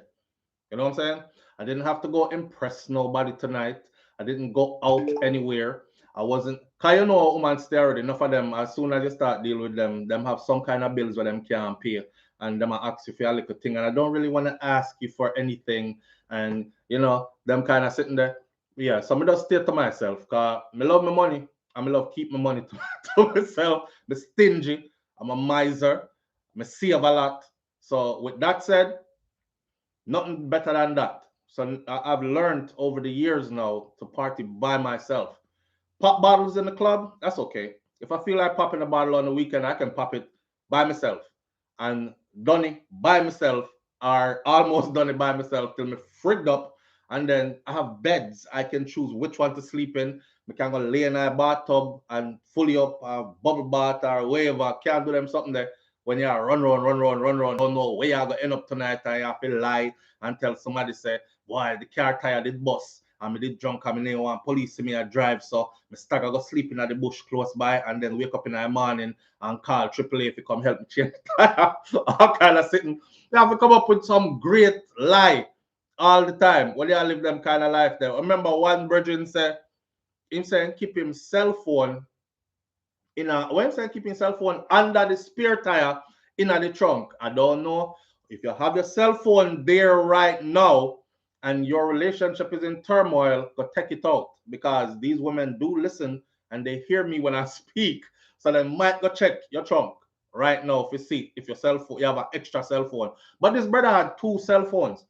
Speaker 1: You know what I'm saying? I didn't have to go impress nobody tonight. I didn't go out anywhere. I wasn't, cause a woman stay already. Enough of them, as soon as you start dealing with them have some kind of bills where them can't pay. And them ask you for a little thing. And I don't really want to ask you for anything. And them kind of sitting there. Yeah, so I just stay to myself. Cause I love my money. And I love keep my money to myself. I'm stingy. I'm a miser. I save a lot. So with that said, nothing better than that. So I've learned over the years now to party by myself. Pop bottles in the club, that's okay. If I feel like popping a bottle on the weekend, I can pop it by myself. And done it by myself, or almost done it by myself till me frigged up. And then I have beds. I can choose which one to sleep in. I can go lay in a bathtub and fully up bubble bath or whatever. Can't do them something there. When you run, don't know where you're going to end up tonight, and you have to lie and tell somebody, say, boy, the car tire did bust, and I did drunk, and I didn't want police see me I drive, so I start go sleeping at the bush close by, and then wake up in the morning and call AAA if you come help me change the tire. All kind of sitting. You have to come up with some great lie all the time. When you live them kind of life there. I remember one brethren said, him saying keep him cell phone when saying keeping cell phone under the spare tire in the trunk. I don't know if you have your cell phone there right now and your relationship is in turmoil, go take it out because these women do listen and they hear me when I speak. So they might go check your trunk right now if you see if your cell phone you have an extra cell phone. But this brother had two cell phones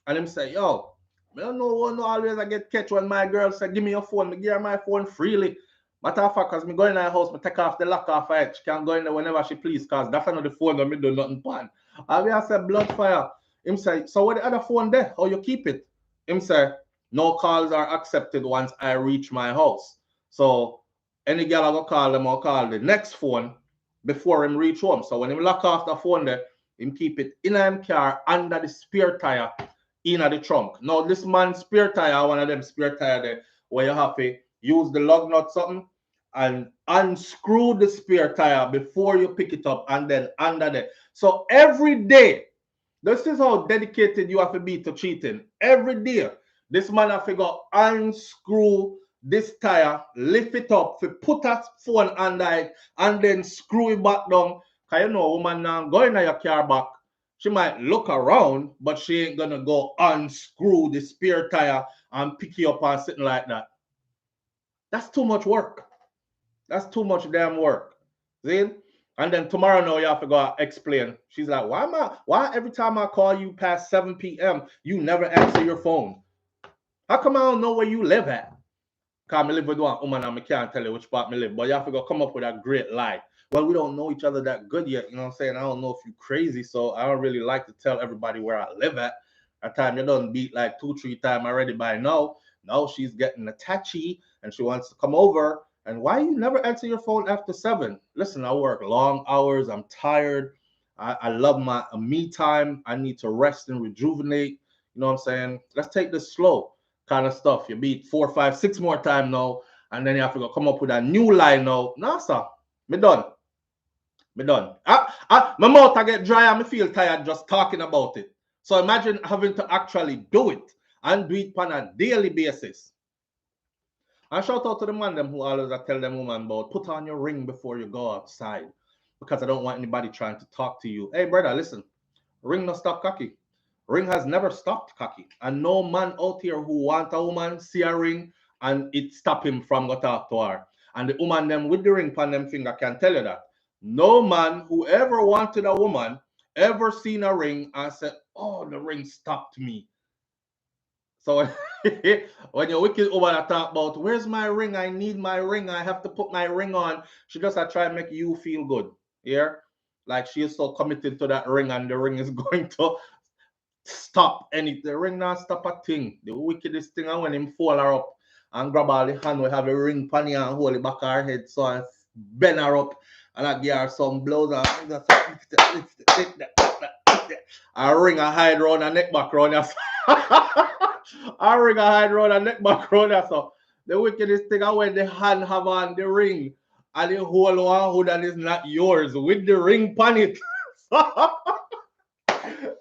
Speaker 1: and him say, yo, I don't know, no always I get catch when my girl say, give me your phone, me give her my phone freely. Matter of fact, because me go in her house, me take off the lock off her. She can go in there whenever she please, because that's not the phone that me do nothing pan. And we have said blood fire. Him say, so what the other phone there? How you keep it? Him say, no calls are accepted once I reach my house. So any girl I go call them or call the next phone before him reach home. So when him lock off the phone there, him keep it in him car under the spare tire in the trunk. Now this man's spare tire, one of them spare tire there, where you have to use the lug nut something and unscrew the spare tire before you pick it up and then under there. So every day, this is how dedicated you have to be to cheating. Every day, this man have to go unscrew this tire, lift it up, put a phone under it, and then screw it back down. Because woman now go in your car back She might look around, but she ain't gonna go unscrew the spare tire and pick you up and sitting like that. That's too much work. That's too much damn work. See? And then tomorrow now you have to go explain. She's like, why every time I call you past 7 p.m. you never answer your phone? How come I don't know where you live at? Because I live with one woman and I can't tell you which part I live. But you have to go come up with a great lie. Well, we don't know each other that good yet. You know what I'm saying? I don't know if you're crazy, so I don't really like to tell everybody where I live at. At time you done beat like 2-3 times already by now. Now she's getting attachy and she wants to come over. And why you never answer your phone after 7? Listen, I work long hours. I'm tired. I love my me time. I need to rest and rejuvenate. You know what I'm saying? Let's take this slow kind of stuff. You beat 4, 5, 6 more time now, and then you have to go come up with a new line now. Nah, sir. Me done. Me done. My mouth I get dry and me feel tired just talking about it. So imagine having to actually do it and do it on a daily basis. And shout out to the man them who always I tell them woman about put on your ring before you go outside. Because I don't want anybody trying to talk to you. Hey brother, listen. Ring no stop cocky. Ring has never stopped cocky. And no man out here who want a woman see a ring and it stop him from go talk to her. And the woman them with the ring on them finger can tell you that. No man who ever wanted a woman ever seen a ring and said, oh, the ring stopped me. So when your wicked woman talk about where's my ring? I need my ring. I have to put my ring on. She just try and make you feel good. Yeah. Like she is so committed to that ring and the ring is going to stop anything. The ring not stop a thing. The wickedest thing and when him fall her up and grab all the hand we have a ring pan and hold it back her head so I bend her up and I give her some blows and just a ring a hide round her neck back round her. A ring a hide round her neck back round her. So the wickedest thing is when the hand have on the ring and the whole one hood and is not yours with the ring pan it.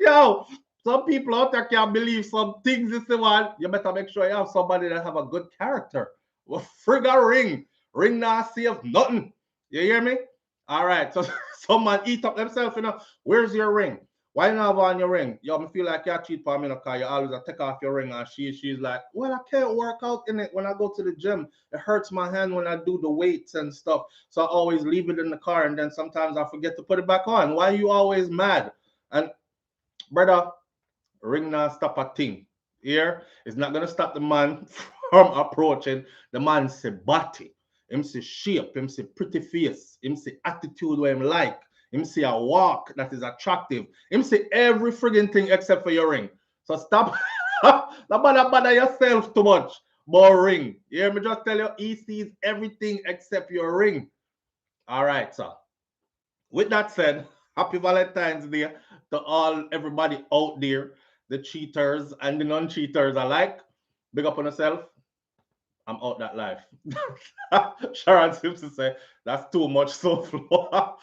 Speaker 1: Yo, some people out there can't believe some things this one. You better make sure you have somebody that have a good character. Well, frig a ring. Ring not save nothing. You hear me? All right. So someone eat up themselves, you know. Where's your ring? Why not have on your ring? Yo, me feel like you cheat for me, because you always take off your ring and she's like, well, I can't work out in it when I go to the gym. It hurts my hand when I do the weights and stuff. So I always leave it in the car and then sometimes I forget to put it back on. Why are you always mad? And brother, ring not stop a thing. Here, it's not gonna stop the man from approaching. The man say body, him say shape, him say pretty face, him say attitude where him like, him say a walk that is attractive, him say every friggin' thing except for your ring. So stop, not bother yourself too much. But ring, you hear me just tell you, he sees everything except your ring. All right, sir. With that said, happy Valentine's Day to everybody out there, the cheaters and the non-cheaters alike. Big up on yourself. I'm out that life. Sharon Simpson say that's too much so flow.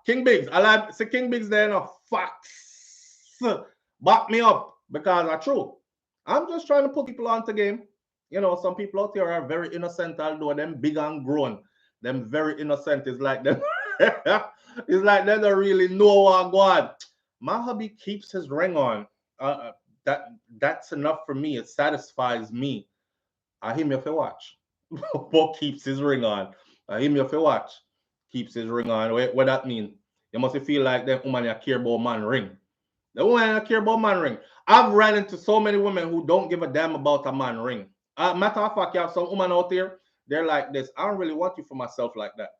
Speaker 1: King Biggs, I like say King Biggs there no facts. Back me up because are true. I'm just trying to put people on the game. You know, some people out here are very innocent, although them big and grown. Them very innocent is like them. It's like they don't really know what God. My hubby keeps his ring on. That's enough for me. It satisfies me. I him if you watch. But keeps his ring on. I him if you watch. Keeps his ring on. What that mean? You must feel like them woman you care about man ring. The woman you care about man ring. I've ran into so many women who don't give a damn about a man ring. Matter of fact, you have some woman out there, they're like this. I don't really want you for myself like that.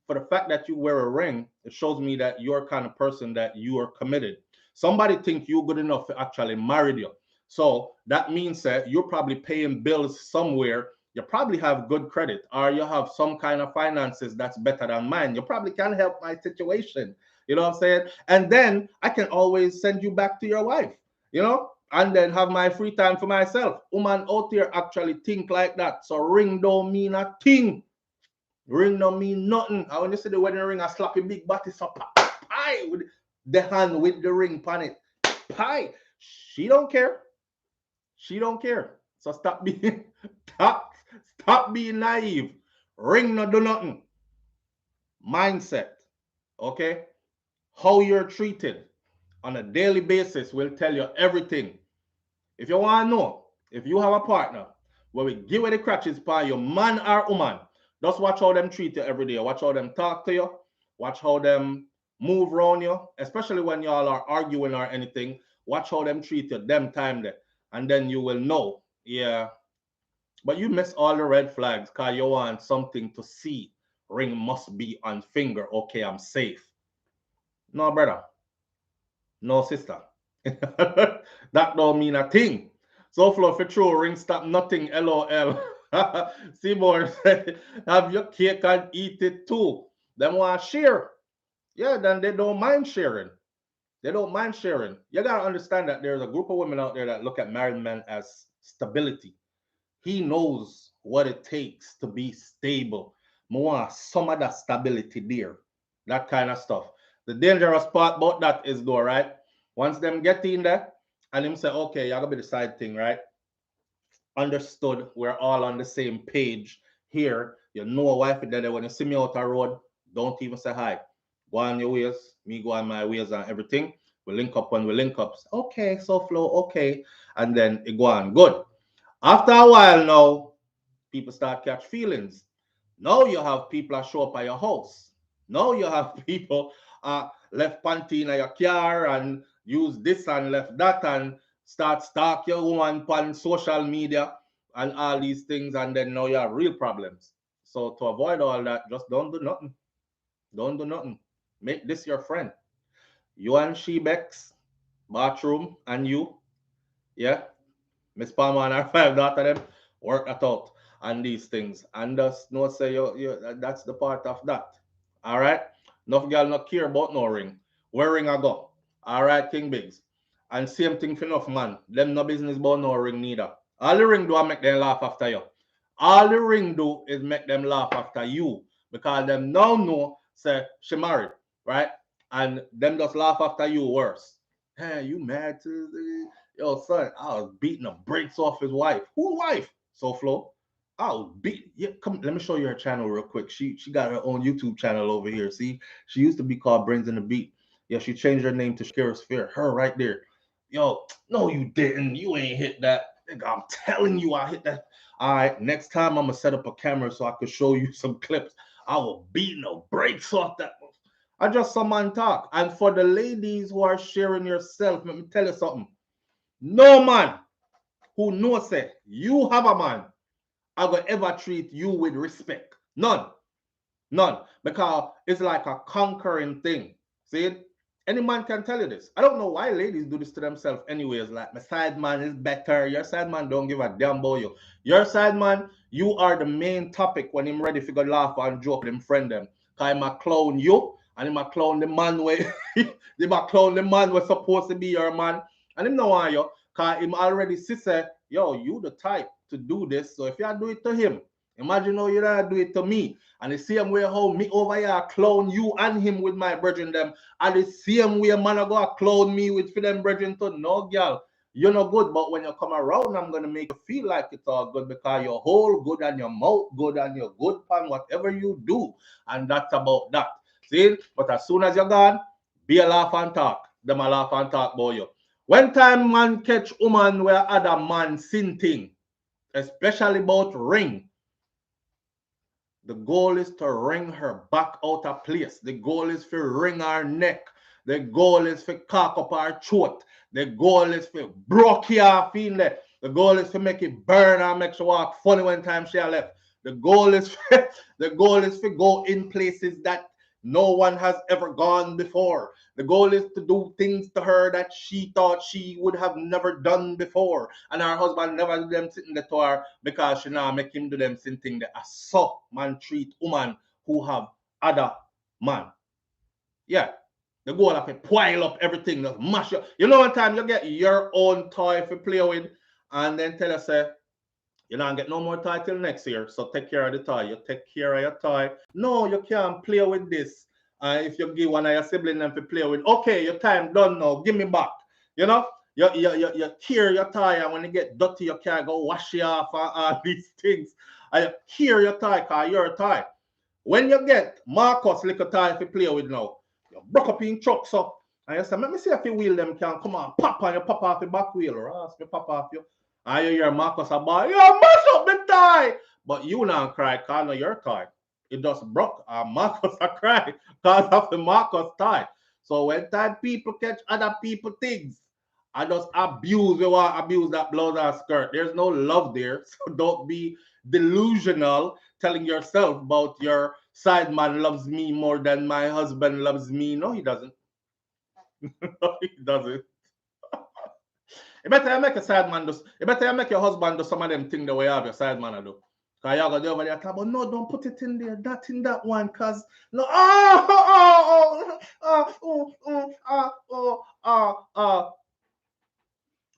Speaker 1: For the fact that you wear a ring, it shows me that you're kind of person that you are committed. Somebody think you're good enough to actually marry you. So that means that you're probably paying bills somewhere. You probably have good credit, or you have some kind of finances that's better than mine. You probably can help my situation. You know what I'm saying? And then I can always send you back to your wife, you know, and then have my free time for myself. Woman out there actually think like that. So ring don't mean a thing. Ring don't mean nothing. I when you see the wedding ring, I slap a big body so pie with the hand with the ring on it. Pie. She don't care. She don't care. So stop being stop being naive. Ring not do nothing. Mindset. Okay? How you're treated. on a daily basis will tell you everything. If you want to know, if you have a partner where we give you the crutches by your man or woman, just watch how them treat you every day. Watch how them talk to you. Watch how them move around you, especially when y'all are arguing or anything. Watch how them treat you them time there. And then you will know, yeah. But you miss all the red flags because you want something to see. Ring must be on finger. Okay, I'm safe. No, brother. No, sister. That don't mean a thing. So flow for true, ring stop nothing, LOL. Seymour said, have your cake and eat it too. Them want to share. Yeah, then they don't mind sharing. They don't mind sharing. You gotta understand that there's a group of women out there that look at married men as stability. He knows what it takes to be stable. More some of that stability there. That kind of stuff. The dangerous part about that is though, right? Once them get in there and him say, okay, you're gonna be the side thing, right? Understood. We're all on the same page here. You know a wife there. When you see me out the road, don't even say hi. Go on your ways, me go on my ways and everything. We link up when we link up. Okay, so flow, okay. And then it go on. Good. After a while now, people start catch feelings. Now you have people that show up at your house. Now you have people left panty in your car and use this and left that and start stalk your woman on social media and all these things, and then now you have real problems. So to avoid all that, just don't do nothing. Don't do nothing. Make this your friend. You and she Bex, bathroom, and you, yeah. Miss Palmer and her five daughter them work that out and these things. And just no say that's the part of that. All right. Enough girl not care about no ring. Where ring I go? All right, King Bigs. And same thing for enough man. Them no business about no ring neither. All the ring do I make them laugh after you. All the ring do is make them laugh after you. Because them now know say she married, right? And them just laugh after you worse. Hey, you mad to yo, son, I was beating the brakes off his wife. Who wife? So Flo. I was beat. Yeah, come. Let me show you her channel real quick. She got her own YouTube channel over here. See, she used to be called Brains in the Beat. Yeah, she changed her name to Shakira Sphere. Her right there. Yo, no, you didn't. You ain't hit that. Nigga, I'm telling you, I hit that. All right, next time I'm gonna set up a camera so I could show you some clips. I will beat no brakes off that. I just saw man talk. And for the ladies who are sharing yourself, let me tell you something. No man who knows say you have a man I will ever treat you with respect. None. None. Because it's like a conquering thing. See? Any man can tell you this. I don't know why ladies do this to themselves anyways. Like, my side man is better. Your side man don't give a damn about you. Your side man, you are the main topic when him ready to go laugh and joke with him friend them. Because him a clown you, and him a clown the man where him a clown the man was supposed to be your man. And him no want you. Because him already say, yo, you the type to do this. So if you do it to him, imagine how you don't do it to me. And the same way how me over here clown you and him with my brethren them. And the same way man I go clown me with for them brethren to no girl. You're not good, but when you come around, I'm gonna make you feel like it's all good because your whole good and your mouth good and your good pan, whatever you do. And that's about that. See? But as soon as you're gone, be a laugh and talk. Them a laugh and talk about you. When time man catch woman where other man sin thing, especially about ring, the goal is to wring her back out of place. The goal is to wring her neck. The goal is to cock up her throat. The goal is to broke her in there. The goal is to make it burn and make she walk funny when time she left. The goal is to go in places that no one has ever gone before. The goal is to do things to her that she thought she would have never done before. And her husband never do them sitting there to her because she now make him do them same thing that a so man treat woman who have other man. Yeah. The goal of to pile up everything, just mash up. You know, one time you get your own toy to play with, and then tell us, you don't get no more toy till next year. So take care of the toy. You take care of your toy. No, you can't play with this. If you give one of your siblings them to play with, okay, your time done now. Give me back. You know, you tear your toy, and when you get dirty, you can't go wash it off and all these things. And you tear your toy because you're a toy. When you get Marcus little toy to play with now, you broke up in trucks up And you say, let me see if you wheel them can come on, pop on you, pop off the back wheel, or ask me pop off you. And you hear Marcus about, you mash up the tie. But you not cry, cause of your tie. It just broke. And Marcus a cry, cause of the Marcus tie. So when time people catch other people things, I just abuse you want abuse that blouse and skirt. There's no love there. So don't be delusional telling yourself about your side man loves me more than my husband loves me. No, he doesn't. No, he doesn't. You better make a side man do. You better make your husband do some of them things the way you have your side man do. Cause y'all go over there talk about no, don't put it in there, that in that one, cause no,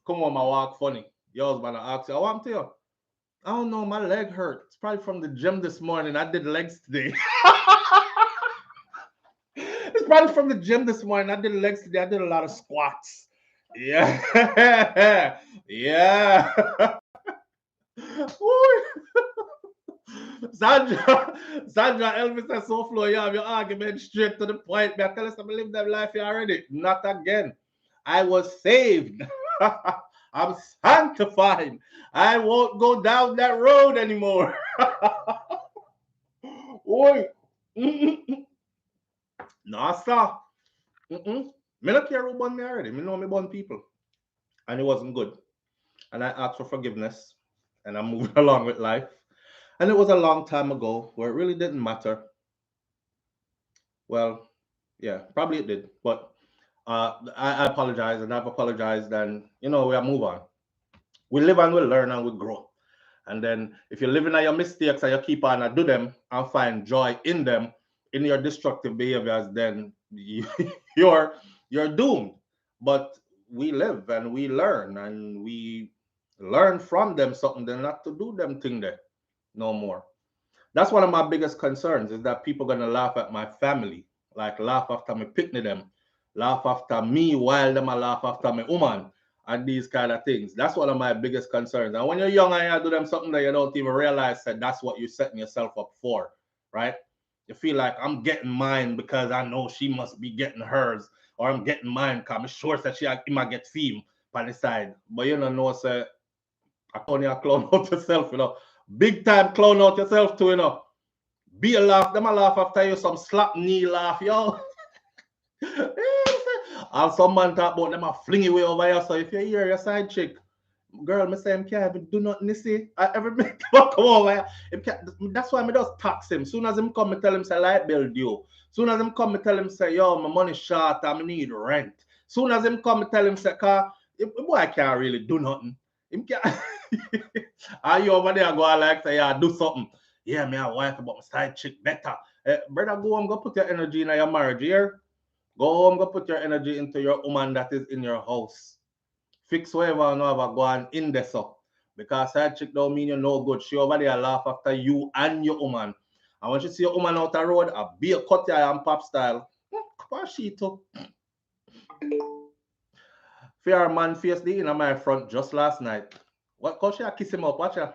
Speaker 1: come on, my walk funny. Your husband ask you, I want to you. I don't know, my leg hurt. It's probably from the gym this morning. I did legs today. It's probably from the gym this morning. I did legs today. I did a lot of squats. Yeah. Yeah. Sandra Elvis says so flow. You have your argument straight to the point. I tell us I live that life here already. Not again. I was saved. I'm sanctified. I won't go down that road anymore. Oi. No, sir. Me not care who born me already. Me know me born people. And it wasn't good. And I asked for forgiveness. And I moved along with life. And it was a long time ago where it really didn't matter. Well, yeah, probably it did. But I apologize and I've apologized. And, you know, we move on. We live and we learn and we grow. And then if you're living on your mistakes and you keep on to do them and find joy in them, in your destructive behaviors, then you're doomed. But we live and we learn from them something, then not to do them thing there no more. That's one of my biggest concerns is that people gonna laugh at my family, like laugh after me picnic them, laugh after me while them a laugh after me woman and these kind of things. That's one of my biggest concerns. And when you're young and you do them something that you don't even realize that that's what you're setting yourself up for, right? You feel like I'm getting mine because I know she must be getting hers, or I'm getting mine because I'm sure that he might get fame on the side. But you don't know, say, I can't you clown out yourself, you know. Big time clown out yourself too, you know. Be a laugh, them a laugh after you, some slap knee laugh, yo. And some man talk about them a fling away over here. So if you hear your side chick, girl, me say him can't even do nothing, you see. I every minute come over here. That's why I just tax him. Soon as him come, me tell him say light bill due. Soon as him come, me tell him say, yo, my money short, I need rent. Soon as him come, me tell him say, car, boy can't really do nothing. Him can't. Are you over there go like say, yeah, do something. Yeah, me a wife about my side chick better. Brother, go home, go put your energy in your marriage here. Go home, go put your energy into your woman that is in your house. Fix whatever you know about going in there so. Because side chick don't mean you're no good. She over there laugh after you and your woman. And when she see your woman out the road, a beer cut your and pop style. Come on, she too. Fair man face the in my front just last night. What cause she kiss him up? Watch her.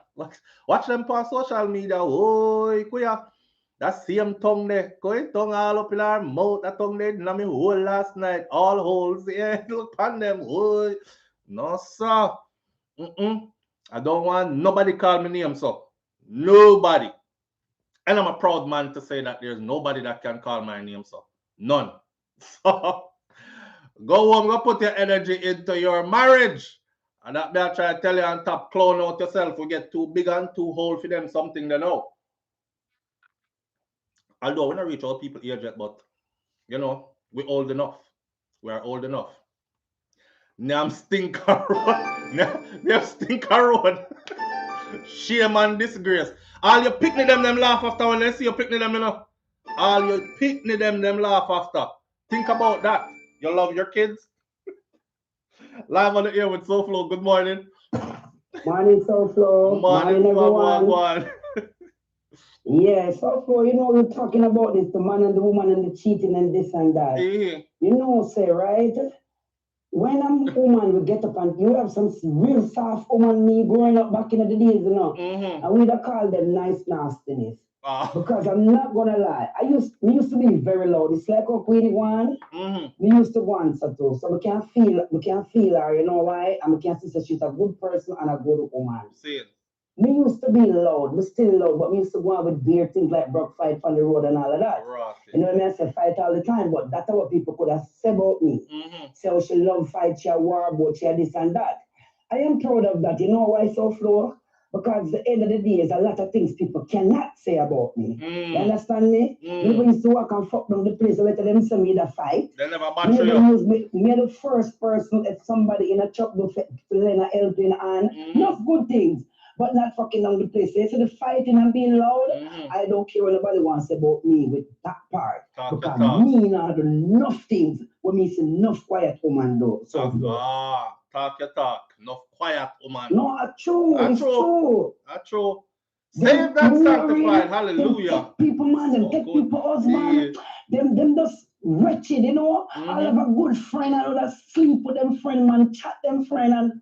Speaker 1: Watch them on social media. Oh, kuya. That same tongue there. Going tongue all up in her mouth. That tongue there in my hole last night. All holes. Yeah, look on them. Oh. No, sir. I don't want nobody call me name, so. Nobody. And I'm a proud man to say that there's nobody that can call my name, so. None. So, go home, go put your energy into your marriage. And that me I try to tell you on top, clown out yourself. We get too big and too old for them, something they know. Although we don't reach all people age yet, but you know, we're old enough. We are old enough. Nam stinker road. Nam stinker road. Shame and disgrace. All you picnic them laugh after when they see you picnic them, you know. All you picnic them laugh after. Think about that. You love your kids. Live on the air with SoFlo. Good morning.
Speaker 3: Morning, SoFlo.
Speaker 1: Morning, everyone.
Speaker 3: Yeah, SoFlo, you know, we're talking about this, the man and the woman and the cheating and this and that.
Speaker 1: Yeah.
Speaker 3: You know, say, right? When I'm a woman, we get up and you have some real soft woman me growing up back in the days, you know. And we'd call them nice nastiness. Because I'm not gonna lie. Me used to be very loud. It's like a Queenie one. Me used to want so too. So we can't feel her, you know why? And we can see that she's a good person and a good woman.
Speaker 1: See it.
Speaker 3: Me used to be loud, me still loud, but me used to go on with beer things like Brock fight on the road and all of that. You know what I mean? I say fight all the time, but that's what people could have said about me. Say how she love fight, she a war about, she a this and that. I am proud of that. You know why so flow? Because at the end of the day, there's a lot of things people cannot say about me. You understand me? People used to walk and fuck down the place and let them say me the fight.
Speaker 1: They never
Speaker 3: Me
Speaker 1: battery
Speaker 3: never
Speaker 1: you.
Speaker 3: use me the first person if somebody in a truck do lend a help in hand. Enough good things. But not fucking down the place. So the fighting and being loud, I don't care what nobody wants about me with that part. Because me not do enough things when me see enough quiet woman do. So
Speaker 1: talk your talk. Enough quiet woman.
Speaker 3: no, it's true. It's true.
Speaker 1: That's true. Saved and sanctified. Hallelujah.
Speaker 3: People, man, them take people husband. Them just wretched, you know. I have a good friend, I would sleep with them friend, man, chat them friend, and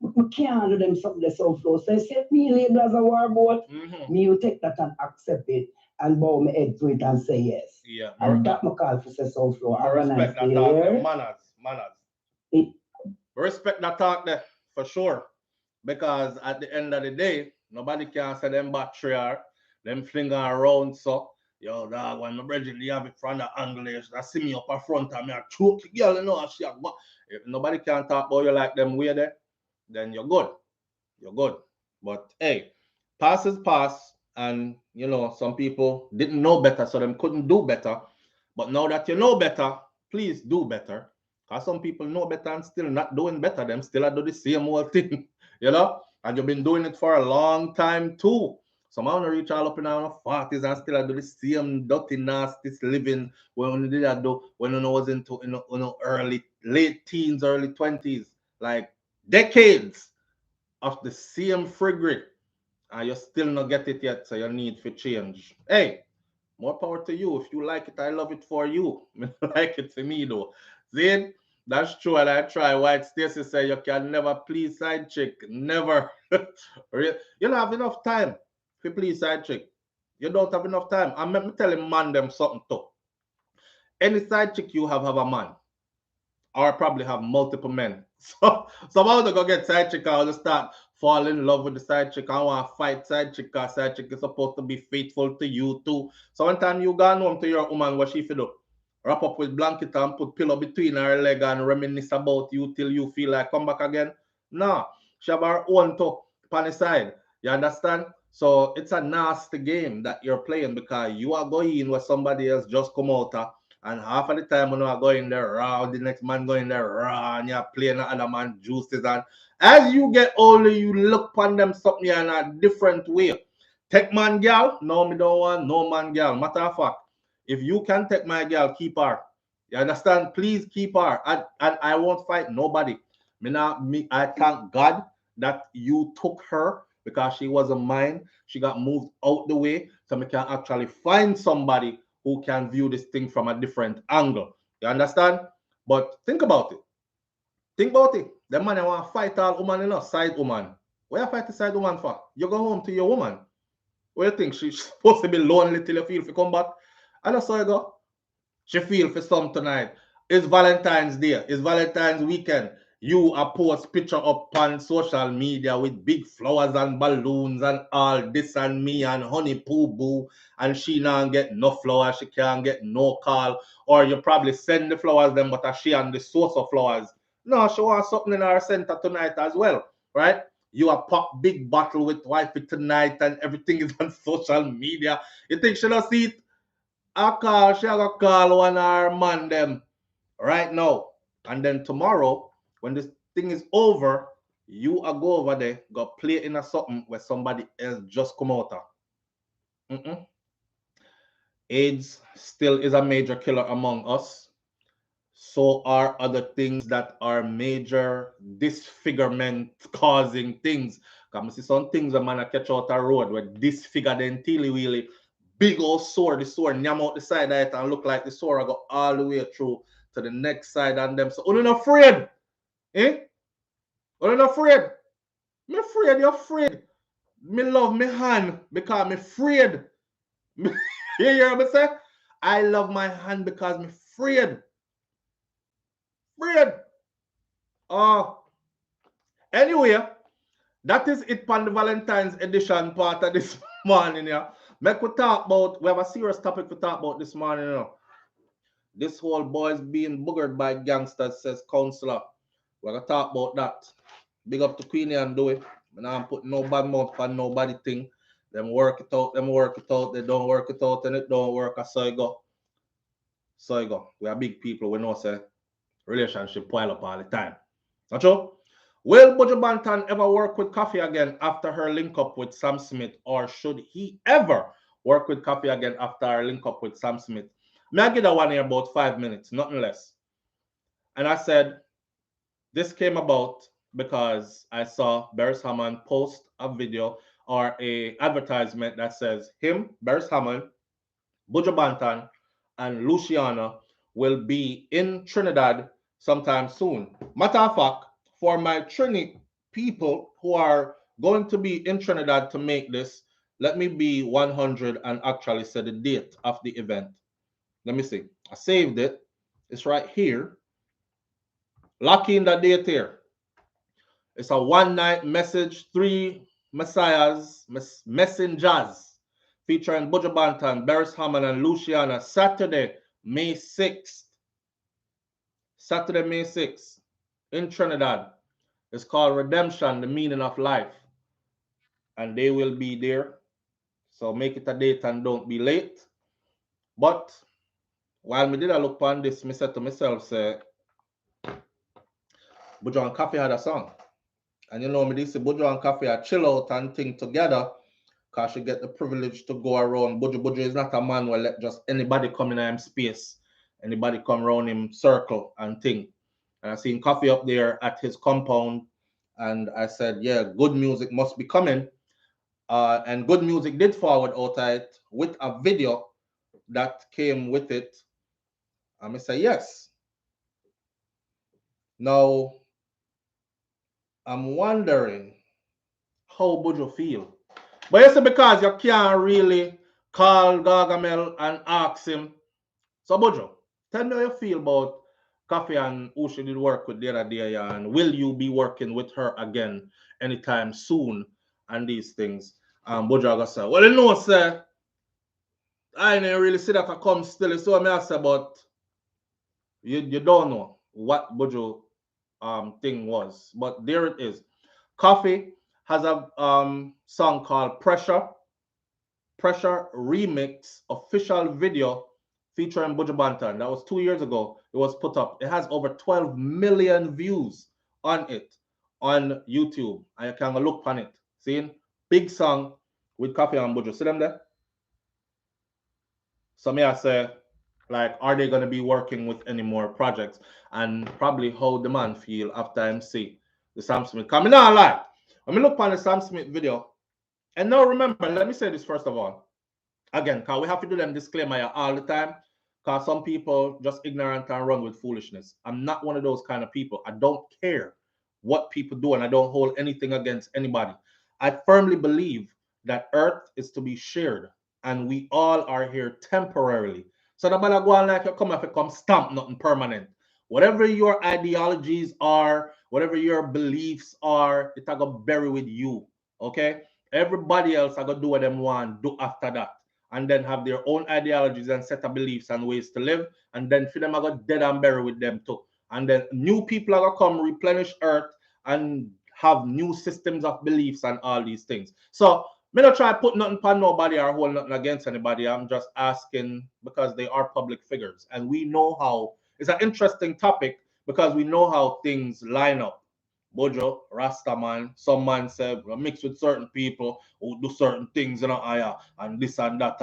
Speaker 3: we can't do them something that's so flow. So I say me label as a warboat, me you take that and accept it and bow my head to it and say yes.
Speaker 1: Yeah.
Speaker 3: And that my call for say so flow.
Speaker 1: I respect that talk there. Manners. Respect that talk there for sure. Because at the end of the day, nobody can say them battery or them fling around. So, yo, dog, when my brethren have it from the angle, I see me up in front of me, I choke the girl, you know, if nobody can talk about you like them way there, then you're good. You're good. But hey, pass is pass. And, you know, some people didn't know better, so them couldn't do better. But now that you know better, please do better. Because some people know better and still not doing better. Them still do the same old thing, you know? And you've been doing it for a long time too. Some I want to reach all up in our 40s and still do the same dirty, nasty living when we did that do when I was into late teens, early 20s. Like decades of the same frigate. And you still not get it yet, so you need for change. Hey, more power to you. If you like it, I love it for you. I like it for me though. See, that's true. And I try. White Stacy say you can never please side chick. Never. You don't have enough time to please side chick. You don't have enough time. And let me tell him man them something too. Any side chick you have a man. Or probably have multiple men. So somehow they go get side chick and start fall in love with the side chick. I want to fight side chick because side chick is supposed to be faithful to you too. So one time you gone home to your woman, what she do? Wrap up with blanket and put pillow between her leg and reminisce about you till you feel like come back again. No, she have her own to on the side. You understand? So it's a nasty game that you're playing because you are going where somebody else just come out and half of the time when you are going there raw, the next man going there raw, and you're playing the other man juices. And as you get older, you look upon them something in a different way. Take man girl, no, me don't want no man girl. Matter of fact, if you can take my girl, keep her. You understand? Please keep her. And I won't fight nobody. I thank God that you took her because she wasn't mine. She got moved out the way so we can actually find somebody who can view this thing from a different angle. You understand? But think about it. Think about it. The man want to fight all woman, you know, side woman. Where you fight the side woman for? You go home to your woman. What you think? She's supposed to be lonely till you feel to come back? And that's how you go. She feel for some tonight. It's Valentine's Day. It's Valentine's weekend. You a post picture up on social media with big flowers and balloons and all this and me and honey poo boo, and she not get no flowers, she can't get no call, or you probably send the flowers them, but she and the source of flowers. No, she wants something in her center tonight as well, right? You a pop big bottle with wifey tonight and everything is on social media. You think she don't see it? She a call one of her man them right now. And then tomorrow, when this thing is over, you are go over there, go play in a something where somebody else just come out of. AIDS still is a major killer among us. So are other things that are major disfigurement causing things. Come see some things a man a catch out a road where disfigure then tilly wheelie, big old sore, the sore nyam out the side of it and look like the sore go all the way through to the next side and them. So you're not afraid. Eh? You're not afraid. Me afraid, you're afraid. Me love me hand because me afraid. You hear me say? I love my hand because I'm afraid. Afraid. Anyway, that is it on the Valentine's edition part of this morning. Yeah. Make we talk about, we have a serious topic to talk about this morning. You know. This whole boys being boogered by gangsters, says counselor. We're going to talk about that. Big up to Queenie and Dewey. I'm not putting no bad mouth on nobody thing. Them work it out, they don't work it out, and it don't work. So you go. So you go. We are big people, we know say relationship pile up all the time. Not true? Will Buju Banton ever work with Koffee again after her link up with Sam Smith, or should he ever work with Koffee again after her link up with Sam Smith? May I give that one here about 5 minutes, nothing less. And I said, this came about because I saw Beres Hammond post a video or a advertisement that says him, Beres Hammond, Buju Banton, and Luciana will be in Trinidad sometime soon. Matter of fact, for my Trini people who are going to be in Trinidad to make this, let me be 100 and actually say the date of the event. Let me see. I saved it. It's right here. Lock in the date here. It's a one night message, three messiahs, messengers, featuring Buju Banton, Beres Hammond, and Luciana, Saturday, May 6th. Saturday, May 6th, in Trinidad. It's called Redemption, the Meaning of Life. And they will be there. So make it a date and don't be late. But while me did I look on this, me said to myself, say, Buju and Koffee had a song. And you know me, this Buju and Koffee are chill out and think together, because she get the privilege to go around. Buju is not a man where let just anybody come in him space, anybody come around him circle and think. And I seen Koffee up there at his compound, and I said, yeah, good music must be coming. And good music did forward out of it with a video that came with it. I'm gonna say yes. Now, I'm wondering how Buju feel. But you see, because you can't really call Gargamel and ask him. So Buju, tell me how you feel about Koffee and who she did work with the other day, and will you be working with her again anytime soon and these things? Buju gonna say, well, you know, sir, I didn't really see that I come still. So I say, but you don't know what Buju thing was. But there it is. Koffee has a song called Pressure Remix official video featuring Buju Banton. That was 2 years ago. It was put up. It has over 12 million views on it on YouTube. And you can look on it. See? Big song with Koffee and Buju. See them there? So may I say, like, are they going to be working with any more projects? And probably how the man feel after MC the Sam Smith. Coming on, like, when we look on the Sam Smith video, and now remember, let me say this first of all. Again, because we have to do them disclaimer all the time, because some people just ignorant and run with foolishness. I'm not one of those kind of people. I don't care what people do, and I don't hold anything against anybody. I firmly believe that earth is to be shared, and we all are here temporarily. So the bala go on like you come if you come stamp nothing permanent. Whatever your ideologies are, whatever your beliefs are, it's gonna bury with you. Okay? Everybody else are gonna do what them want, do after that. And then have their own ideologies and set of beliefs and ways to live. And then for them, I got dead and bury with them too. And then new people are gonna come replenish earth and have new systems of beliefs and all these things. So me not try to put nothing upon nobody or hold nothing against anybody. I'm just asking because they are public figures. And we know how, it's an interesting topic because we know how things line up. Buju, Rasta man, some man say mix with certain people who do certain things, you know, and this and that,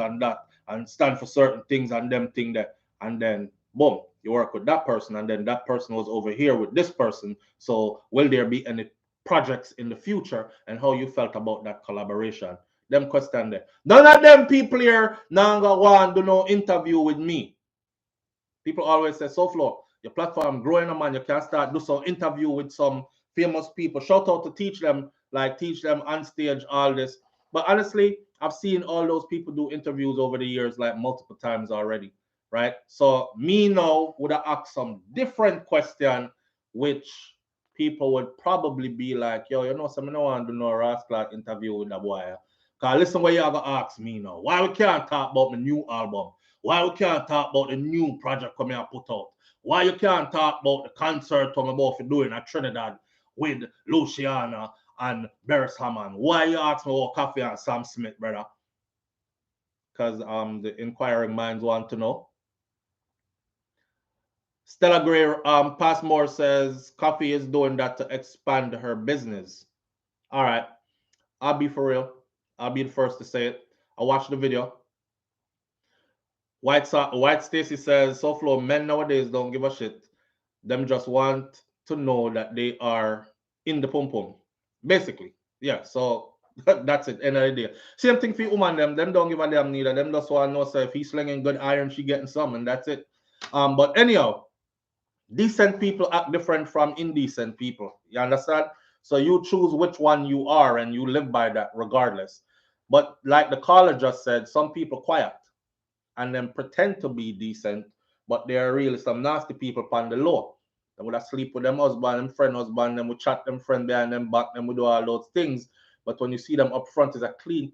Speaker 1: and stand for certain things and them thing that, and then boom, you work with that person, and then that person was over here with this person. So will there be any projects in the future, and how you felt about that collaboration? Them question there. None of them people here now go want do no interview with me. People always say, so Flo, your platform growing, man, you can start do some interview with some famous people. Shout out to teach them on stage, all this. But honestly, I've seen all those people do interviews over the years like multiple times already, right? So me now would have asked some different question, which people would probably be like, yo, you know, some no want to do no rascal interview with that boy. Cause listen what you gonna ask me now. Why we can't talk about my new album? Why we can't talk about the new project coming out put out? Why you can't talk about the concert I'm about to do in Trinidad with Luciana and Beres Hammond? Why you ask me about Koffee and Sam Smith, brother? Because the inquiring minds want to know. Stella Gray Passmore says Koffee is doing that to expand her business. All right, I'll be for real. I'll be the first to say it. I watched the video. White Stacy says, so flow men nowadays don't give a shit. Them just want to know that they are in the pum pum. Basically. Yeah, so that's it. End of the day. Same thing for woman, them don't give a damn neither. Them just want to know so if he's slinging good iron, she getting some, and that's it. But anyhow, decent people act different from indecent people. You understand? So you choose which one you are and you live by that regardless. But like the caller just said, some people quiet and then pretend to be decent, but they are really some nasty people upon the low. They would have sleep with them husband, them friend husband, them would chat them friend behind them back, them would do all those things. But when you see them up front, it's a clean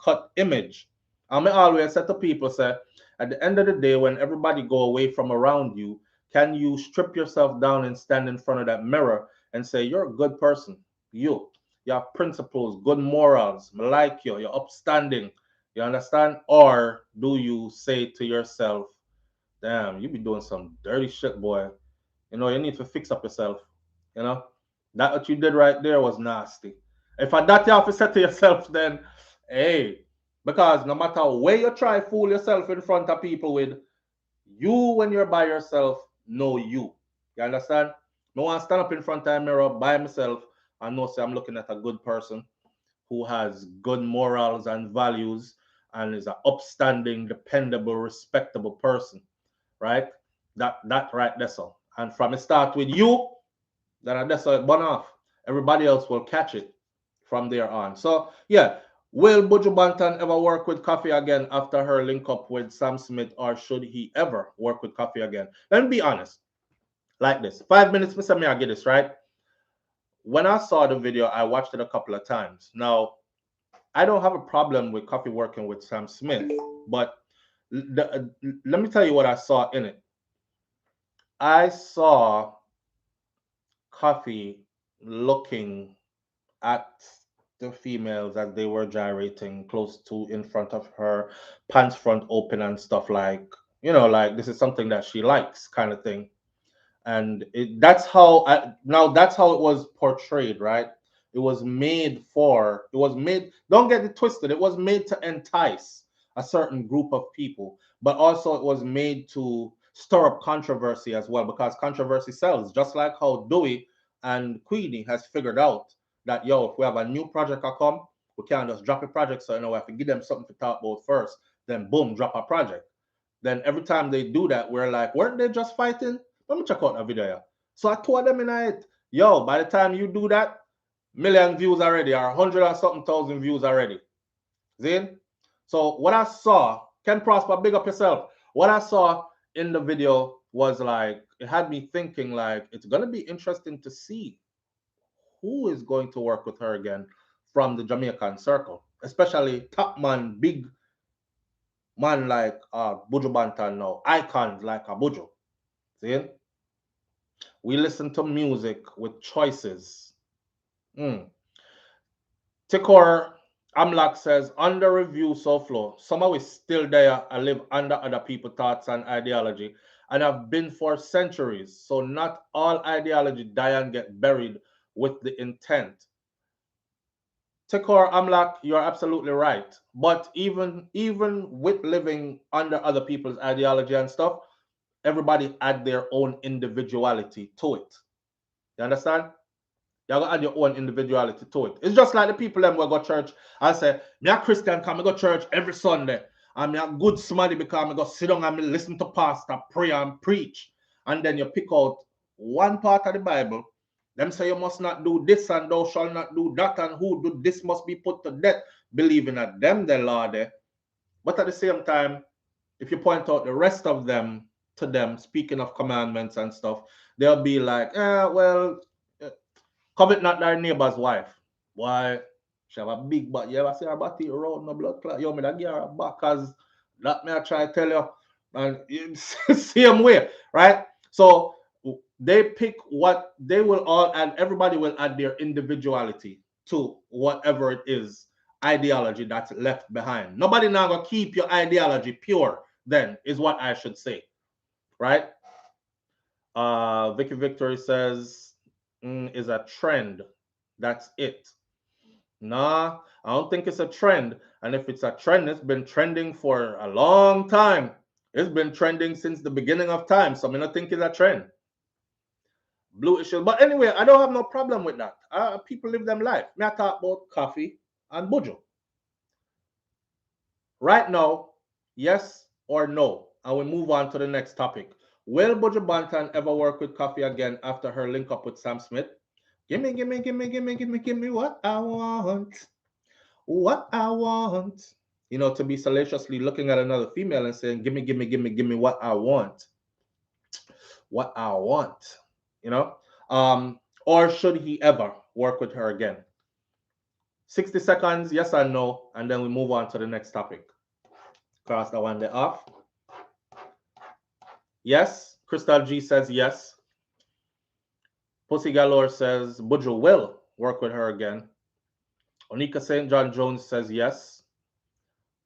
Speaker 1: cut image. And I always say to people, say, at the end of the day, when everybody go away from around you, can you strip yourself down and stand in front of that mirror and say, you're a good person. You have principles, good morals, I like you, you're upstanding. You understand? Or do you say to yourself, damn, you be doing some dirty shit, boy. You know, you need to fix up yourself. You know? That what you did right there was nasty. If I that you have to say to yourself, then hey, because no matter where you try fool yourself in front of people with, you when you're by yourself know you. You understand? No one stand up in front of a mirror by myself and know say I'm looking at a good person who has good morals and values and is an upstanding, dependable, respectable person, right? That right there. So. And from it start with you, then that's how it burn off. Everybody else will catch it from there on. So yeah, will Buju Banton ever work with Koffee again after her link up with Sam Smith, or should he ever work with Koffee again? Let me be honest. Like this. 5 minutes, Mr. Me, I get this, right? When I saw the video, I watched it a couple of times. Now, I don't have a problem with Koffee working with Sam Smith, but let me tell you what I saw in it. I saw Koffee looking at the females as they were gyrating close to in front of her, pants front open and stuff like, you know, like this is something that she likes kind of thing. And that's how that's how it was portrayed, right? It was made don't get it twisted, it was made to entice a certain group of people, but also it was made to stir up controversy as well, because controversy sells, just like how Dewey and Queenie has figured out that, yo, if we have a new project I come, we can't just drop a project, so you know we have to give them something to talk about first, then boom, drop a project. Then every time they do that, we're like, weren't they just fighting? Let me check out that video. So I told them in it, yo, by the time you do that, million views already, or 100 or something thousand views already. See? So what I saw, Ken Prosper, big up yourself. What I saw in the video was like, it had me thinking like, it's going to be interesting to see who is going to work with her again from the Jamaican circle, especially top man, big man like Buju Banton now, icons like a Buju. See? We listen to music with choices. Tikor Amlak says, under review so flow. Somehow is still there. I live under other people's thoughts and ideology, and have been for centuries. So not all ideology die and get buried with the intent. Tikor Amlak, you're absolutely right. But even with living under other people's ideology and stuff, everybody add their own individuality to it. You understand? You gotta add your own individuality to it. It's just like the people them will go church and say, me a Christian, come go church every Sunday. And me a good somebody because I go sit down and me listen to pastor, pray and preach. And then you pick out one part of the Bible Them say you must not do this and thou shalt not do that, and who do this must be put to death, believing at them the law there. But at the same time, if you point out the rest of them to them, speaking of commandments and stuff, they'll be like, well, covet not thy neighbor's wife. Why? She have a big butt. You ever see her body around no blood clot? Yo, me that give her a back, cause that me I try to tell you. And it's same way, right? So they pick what they will all add, everybody will add their individuality to whatever it is, ideology that's left behind. Nobody now gonna keep your ideology pure, then is what I should say. Right? Vicky Victory says is a trend. That's it. Nah, I don't think it's a trend. And if it's a trend, it's been trending for a long time. It's been trending since the beginning of time. So I don't think it's a trend. Blue issue. But anyway, I don't have no problem with that. People live them life. Me I talk about Koffee and Buju. Right now, yes or no? And we move on to the next topic. Will Buju Banton ever work with Koffee again after her link up with Sam Smith? Gimme what I want. What I want. You know, to be salaciously looking at another female and saying, gimme what I want. What I want. You know? Or should he ever work with her again? 60 seconds, yes or no, and then we move on to the next topic. Cross that one there off. Yes. Crystal G says yes. Pussy Galore says Buju will work with her again. Onika St. John Jones says yes.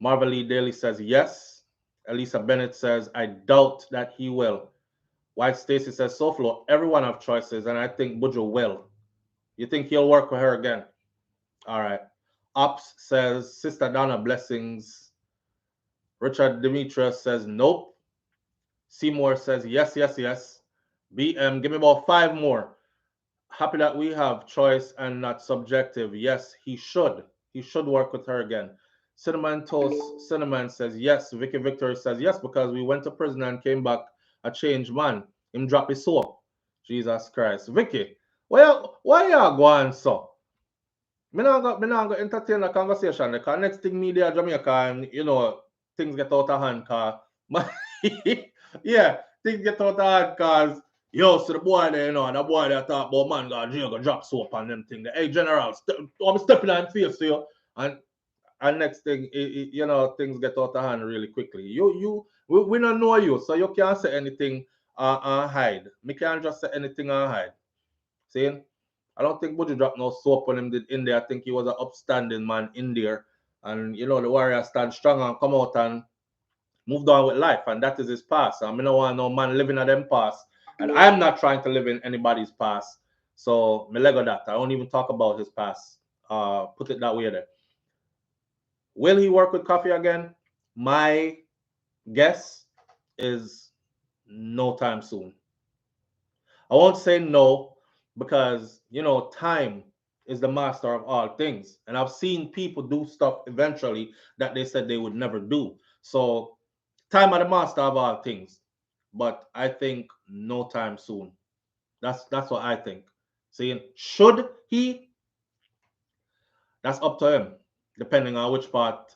Speaker 1: Marvel Lee Daly says yes. Elisa Bennett says, I doubt that he will. White Stacy says, SoFlo, everyone have choices, and I think Buju will. You think he'll work with her again? All right. Ops says, Sister Donna, blessings. Richard Demetrius says, nope. Seymour says, yes. BM, give me about 5 more. Happy that we have choice and not subjective. Yes, he should. He should work with her again. Cinnamon Toast Cinnamon says yes. Vicky Victory says yes, because we went to prison and came back a changed man. Him drop his soap. Jesus Christ. Vicky, why you going so? Me not go entertain a conversation because next thing media Jamaica and you know things get out of hand yeah, things get out of hand because yo, so the boy there, you know, the boy there talk about man got jail, go drop soap on them thing. Hey, general, I'm stepping on face to you. And next thing, you know, things get out of hand really quickly. We don't know you, so you can't say anything and hide. Me can't just say anything and hide. See? I don't think Buju dropped no soap when him did in there. I think he was an upstanding man in there. And, you know, the warrior stand strong and come out and moved on with life. And that is his past. I mean, I don't want no man living at them past. And I'm not trying to live in anybody's past. So, me lego that. I don't even talk about his past. Put it that way there. Will he work with Koffee again? My guess is no time soon. I won't say no because, you know, time is the master of all things. And I've seen people do stuff eventually that they said they would never do. So time is the master of all things. But I think no time soon. That's what I think. Saying should he? That's up to him, depending on which part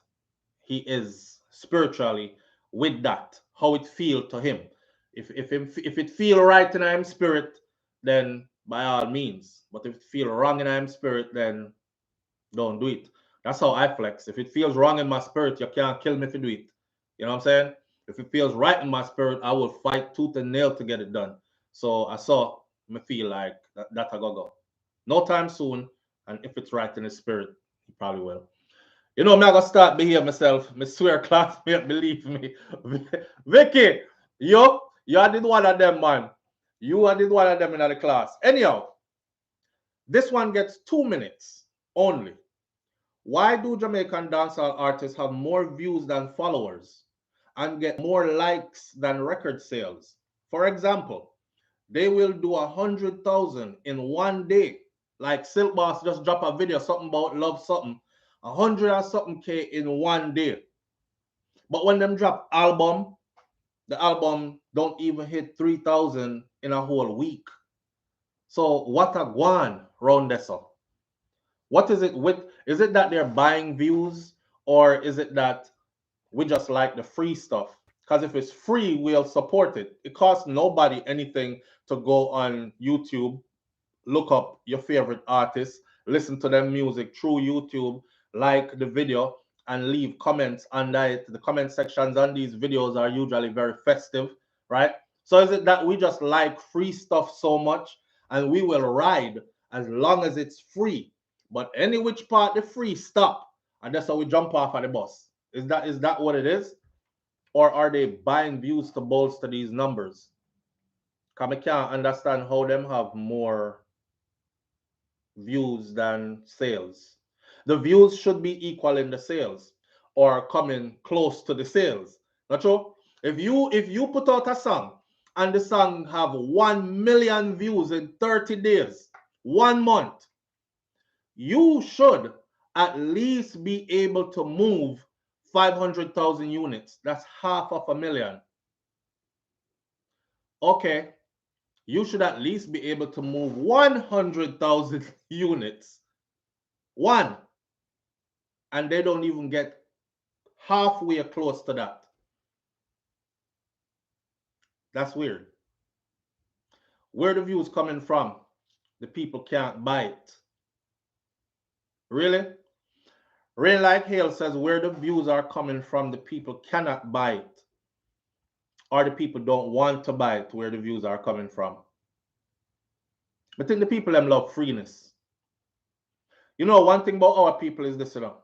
Speaker 1: he is spiritually with that, how it feel to him. If it feel right in him spirit, then by all means. But if it feel wrong in him spirit, then don't do it. That's how I flex. If it feels wrong in my spirit, you can't kill me if you do it. You know what I'm saying? If it feels right in my spirit, I will fight tooth and nail to get it done. So I saw me feel like that I go. No time soon, and if it's right in his spirit, he probably will. You know, me I gotta start behave myself. Me swear, classmate, believe me. Vicky, you did one of them, man. You did one of them in the class. Anyhow, this one gets 2 minutes only. Why do Jamaican dancehall artists have more views than followers and get more likes than record sales? For example, they will do 100,000 in one day. Like Silk Boss just drop a video, something about love something. 100 or something K in one day. But when them drop album, the album don't even hit 3,000 in a whole week. So what a guan round this up? What is it with? Is it that they're buying views, or is it that we just like the free stuff? Because if it's free, we'll support it. It costs nobody anything to go on YouTube, look up your favorite artist, listen to their music through YouTube, like the video, and leave comments under it. The comment sections on these videos are usually very festive, right? So is it that we just like free stuff so much and we will ride as long as it's free? But any which part the free stop, and that's how we jump off of the bus. Is that what it is? Or are they buying views to bolster these numbers? Because I can't understand how them have more views than sales. The views should be equal in the sales or coming close to the sales. Not true? If you put out a song and the song have 1 million views in 30 days, 1 month, you should at least be able to move 500,000 units. That's 500,000. Okay, you should at least be able to move 100,000 units. One. And they don't even get halfway close to that. That's weird. Where the views coming from? The people can't buy it. Really? Rain Like Hail says where the views are coming from, the people cannot buy it. Or the people don't want to buy it where the views are coming from. I think the people them love freeness. You know, one thing about our people is this, you know.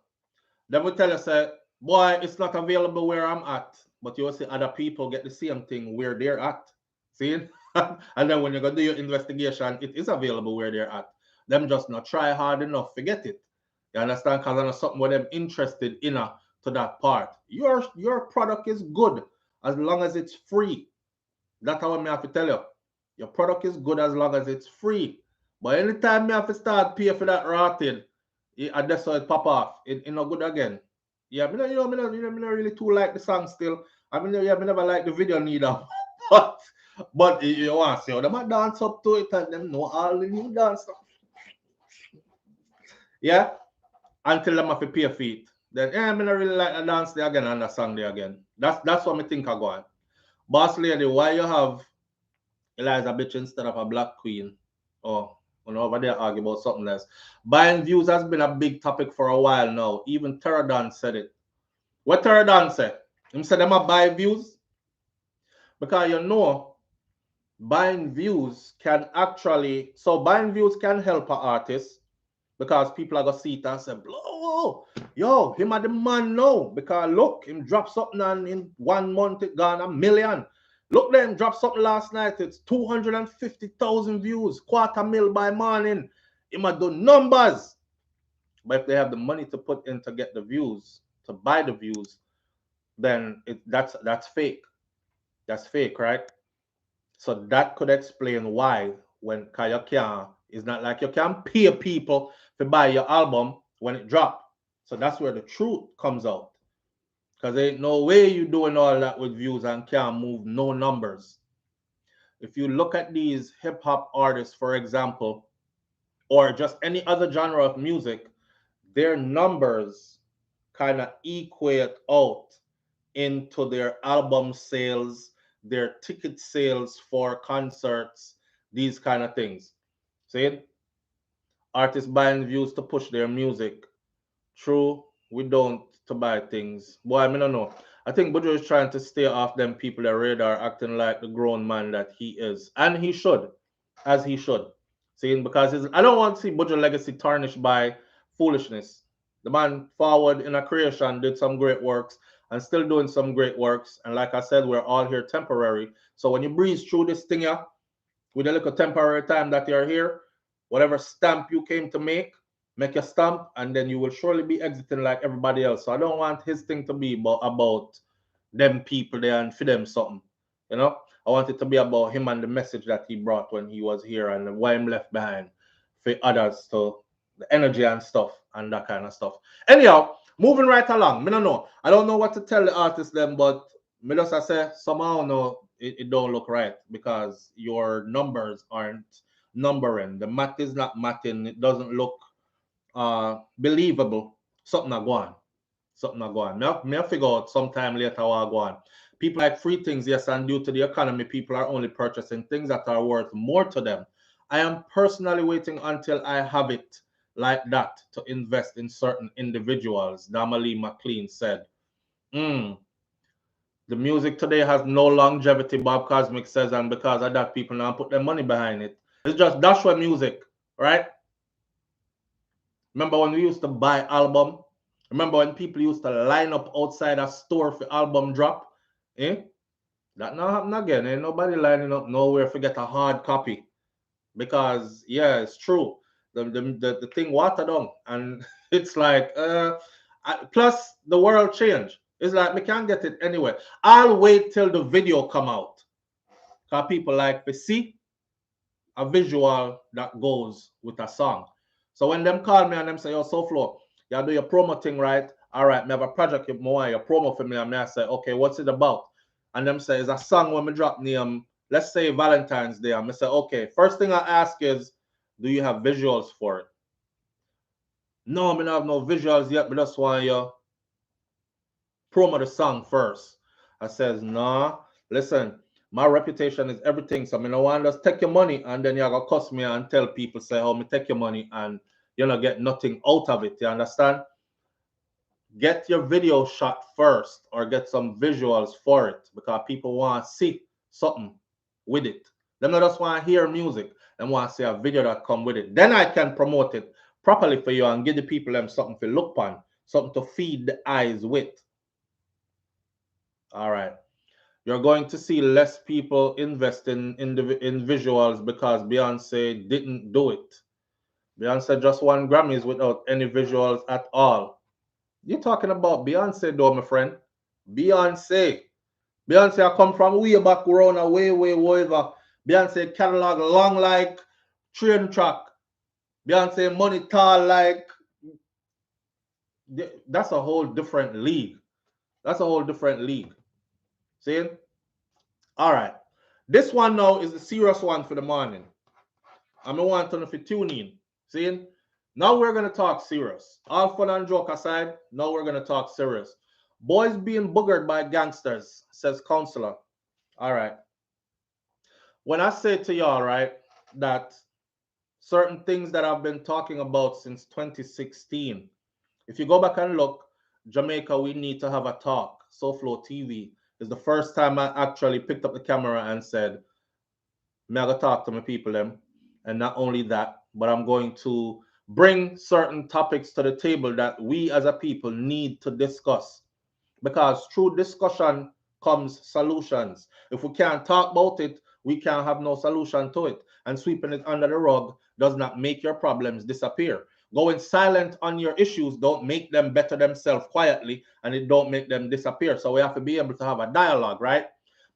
Speaker 1: Then we tell you, say, boy, it's not available where I'm at. But you will see other people get the same thing where they're at. See? And then when you go do your investigation, it is available where they're at. Them just not try hard enough to get it. You understand? Because I know something where them interested in to that part. Your product is good as long as it's free. That's how I have to tell you. Your product is good as long as it's free. But anytime me have to start pay for that rated, and that's how it pop off. It not good again. Yeah, me not really too like the song still. I mean, yeah, me never like the video neither. but you want to see how them a dance up to it and them know all the new dance stuff. Yeah, until them have to pay for it. Then yeah, me not really like the dance there again and the song there again. That's what me think I go on. Boss lady, why you have Eliza bitch instead of a black queen? Oh, over there argue about something else. Buying views has been a big topic for a while now. Even Terradon said it. What Terradon said? He said them a buy views because you know buying views can actually buying views can help an artist because people are gonna see it and say, "Blow, yo, him a the man now." Because look, him drop something and in 1 month it gone 1 million. Look, then drop something last night. It's 250,000 views, 250,000 by morning. Him a do numbers. But if they have the money to put in to get the views, to buy the views, then that's fake. That's fake, right? So that could explain why when you can, it's not like you can pay people to buy your album when it drop. So that's where the truth comes out. Because there ain't no way you doing all that with views and can't move no numbers. If you look at these hip hop artists, for example, or just any other genre of music, their numbers kind of equate out into their album sales, their ticket sales for concerts, these kind of things. See? Artists buying views to push their music. True, we don't to buy things. Boy, I mean, I don't know. I think Buju is trying to stay off them people that radar acting like the grown man that he is. And he should, as he should. See, because I don't want to see Buju legacy tarnished by foolishness. The man forward in a creation did some great works and still doing some great works. And like I said, we're all here temporary. So when you breeze through this thing here, with a little temporary time that you're here, whatever stamp you came to make your stamp, and then you will surely be exiting like everybody else. So I don't want his thing to be about them people there and for them something. You know? I want it to be about him and the message that he brought when he was here and why I'm left behind for others to the energy and stuff and that kind of stuff. Anyhow, moving right along. Me no know. I don't know what to tell the artists them, but me just I say somehow no, it don't look right because your numbers aren't numbering. The math is not matching. It doesn't look believable. Something not going. Something not going. Me figure out sometime later what go on. People like free things, yes, and due to the economy, people are only purchasing things that are worth more to them. I am personally waiting until I have it like that to invest in certain individuals, Damali McLean said. The music today has no longevity, Bob Cosmic says, and because of that, people now put their money behind it. It's just dashware music, right? Remember when we used to buy album? Remember when people used to line up outside a store for album drop? Eh? That not happen again. Ain't nobody lining up nowhere for get a hard copy. Because yeah, it's true. The thing watered down. And it's like plus the world changed. It's like we can't get it anywhere. I'll wait till the video come out. Because people like to see a visual that goes with a song. So when them call me and them say, yo, SoFlo, you do your promo thing, right? All right, me have a project with more, your promo for me. And I say, okay, what's it about? And them say, it's a song when me drop name, let's say Valentines Day. And I say, okay, first thing I ask is, do you have visuals for it? No, I don't have no visuals yet, but that's why you promo the song first. I says, nah, listen, my reputation is everything. So I don't want to just take your money and then you're going to cuss me and tell people, say, oh, me take your money and you know get nothing out of it. You understand? Get your video shot first or get some visuals for it because people want to see something with it. They don't just want to hear music. They want to see a video that come with it. Then I can promote it properly for you and give the people them something to look on, something to feed the eyes with. All right. You're going to see less people invest in visuals because Beyonce didn't do it. Beyonce just won Grammys without any visuals at all. You're talking about Beyonce though, my friend. Beyonce. Beyonce I come from way back around, way over. Beyonce catalog long like train track. Beyonce money tall like that's a whole different league. That's a whole different league. See? All right. This one now is the serious one for the morning. I'm going to want to know if you tune in. See? Now we're going to talk serious. All fun and joke aside, now we're going to talk serious. Boys being boogered by gangsters, says counselor. All right. When I say to y'all, right, that certain things that I've been talking about since 2016, if you go back and look, Jamaica, we need to have a talk. SoFlo TV is the first time I actually picked up the camera and said, I'm going to talk to my people them. And not only that, but I'm going to bring certain topics to the table that we as a people need to discuss. Because through discussion comes solutions. If we can't talk about it, we can't have no solution to it. And sweeping it under the rug does not make your problems disappear. Going silent on your issues don't make them better themselves quietly, and it don't make them disappear. So we have to be able to have a dialogue, right?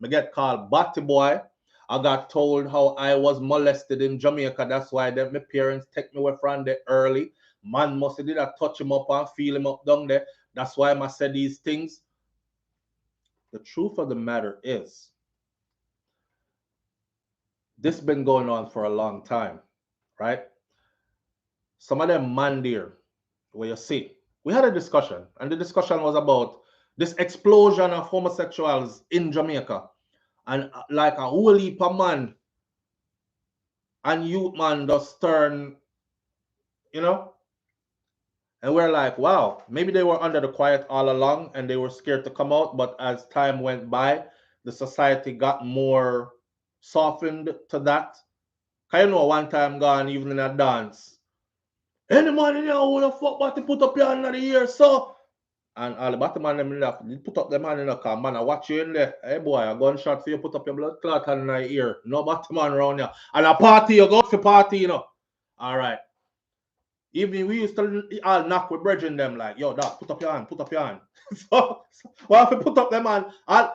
Speaker 1: I get called Batty Boy. I got told how I was molested in Jamaica. That's why my parents take me away from there early. Man must have did a touch him up and feel him up down there. That's why I said these things. The truth of the matter is, this been going on for a long time, right? Some of them man there, where you see, we had a discussion, and the discussion was about this explosion of homosexuals in Jamaica. And like a whole heap of man and youth man just turn, you know? And we're like, wow, maybe they were under the quiet all along and they were scared to come out. But as time went by, the society got more softened to that. Cause you know, one time gone, even in a dance, any man in here who the fuck about to put up your hand in the ear, so. And all the Batman them left, put up them hand in the car, man, I watch you in there. Hey boy, a gunshot for you, put up your blood clot hand in the ear. No Batman around here. And a party, you go for party, you know. All right. Even we used to all knock with brethren them like, yo, dog, put up your hand, put up your hand. so well, if you put up them hand,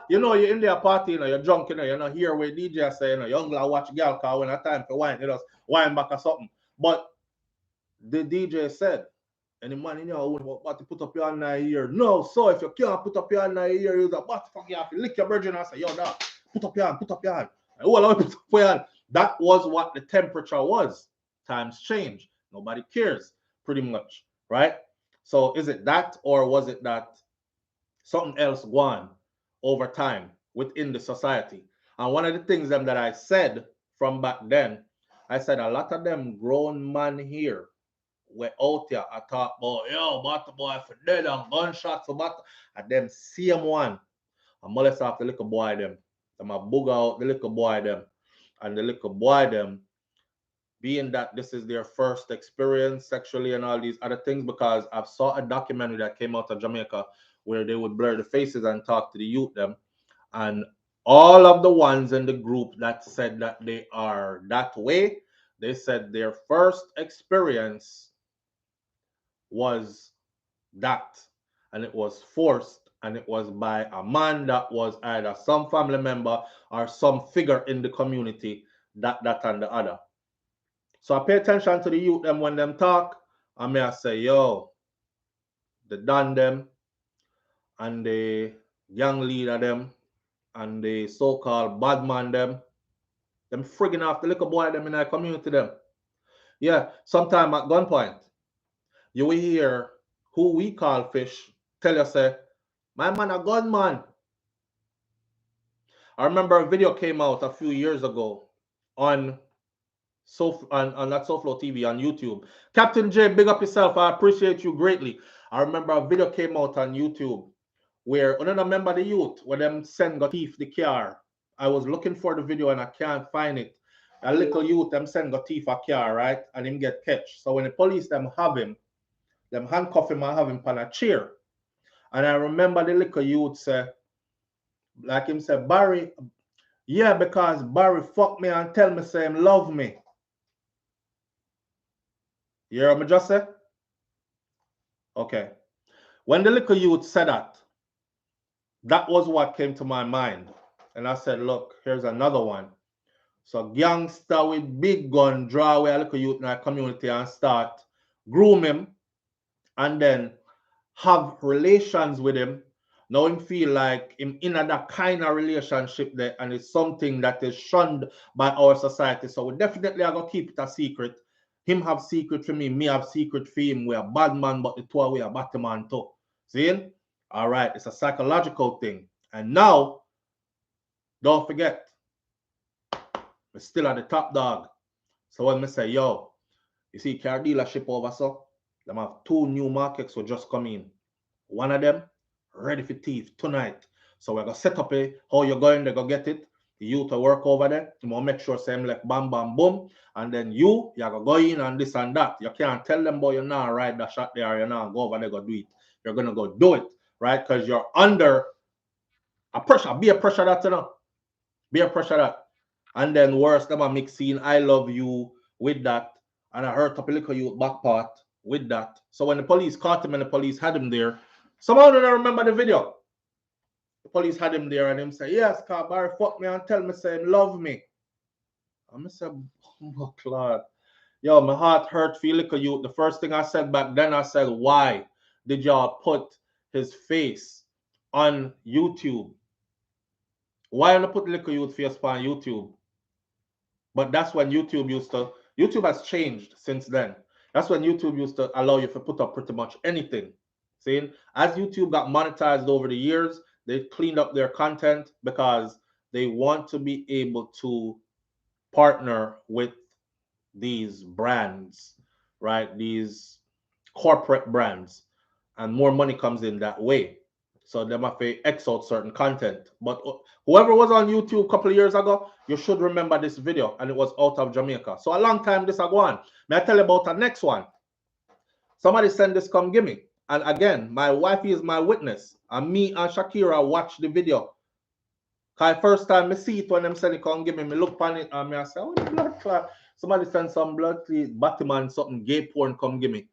Speaker 1: you know, you're in there party, you know, you're drunk, you know, you're not here where DJ say, you know, young girl watch girl car when a time for wine, you just wine back or something. But the DJ said, any man in here who want to put up your hand in here. No, so if you can't put up your hand in here, you're about to fuck you have to lick your virgin and say, yo, dog, put up your hand, put up your hand. That was what the temperature was. Times change. Nobody cares, pretty much, right? So is it that, or was it that something else gone over time within the society? And one of the things them that I said from back then, I said a lot of them grown man here were out here. I talk about, yo, Bata boy for dead and gunshot for Bata. And them same one. I molest off the little boy them. Them a bug out the little boy them. And the little boy them, being that this is their first experience sexually and all these other things, because I've saw a documentary that came out of Jamaica where they would blur the faces and talk to the youth them. And all of the ones in the group that said that they are that way, they said their first experience was that, and it was forced, and it was by a man that was either some family member or some figure in the community, that and the other. So I pay attention to the youth them when them talk, and me I say, yo, the Don them and the young leader them and the so-called Badman them frigging off the little boy them in our community them. Yeah, sometime at gunpoint, you will hear who we call fish tell you, say, my man a gunman. I remember a video came out a few years ago on on that SoFlo TV on YouTube. Captain J, big up yourself. I appreciate you greatly. I remember a video came out on YouTube where another member of the youth, where them send got thief the car. I was looking for the video and I can't find it. A little youth, them send got thief a car, right? And him get catch. So when the police them have him, them handcuff him and have him on a chair. And I remember the little youth say, like him said, Barry, yeah, because Barry fuck me and tell me say him love me. You hear me just say? Okay. When the little youth said that, that was what came to my mind. And I said, look, here's another one. So gangster with big gun draw away a little youth in our community and start groom him and then have relations with him. Now him feel like him in that kind of relationship there, and it's something that is shunned by our society. So we definitely are gonna keep it a secret. Him have secret for me have secret for him. We are bad man, but the two we are Batman too. See? All right, it's a psychological thing. And now, don't forget, we're still at the top dog. So when me say, yo, you see car dealership over so, them have 2 new markets will just come in. One of them ready for thief tonight. So we're gonna set up how you're going, they're gonna get it. The youth will work over there. You want to make sure same like bam bam boom. And then you're gonna go in and this and that. You can't tell them boy you're not ride that shot there, you're not go over there, go do it. You're gonna go do it, right? Because you're under a pressure. Be a pressure that you know. Be a pressure that. And then worse, them are mixing I love you with that. And I heard up a little youth back part with that. So when the police caught him and the police had him there, somehow don't remember the video. The police had him there and him say, yes, car Barry fuck me and tell me say him love me. And I said, oh Lord. Yo, my heart hurt for little youth. The first thing I said back then, I said, why did y'all put his face on YouTube? Why not put little youth face on YouTube? But that's when YouTube has changed since then. That's when YouTube used to allow you to put up pretty much anything. See, as YouTube got monetized over the years, they cleaned up their content because they want to be able to partner with these brands, right? These corporate brands, and more money comes in that way. So they might X out certain content. But whoever was on YouTube a couple of years ago, you should remember this video, and it was out of Jamaica. So a long time this ago on. May I tell you about the next one? Somebody send this come Gimmie. And again, my wife is my witness. And me and Shakira watched the video. Cause first time I see it when them send it come Gimmie, me look on it and I say, oh, the blood clot. Somebody send some blood clot, Batman, something gay porn come Gimmie.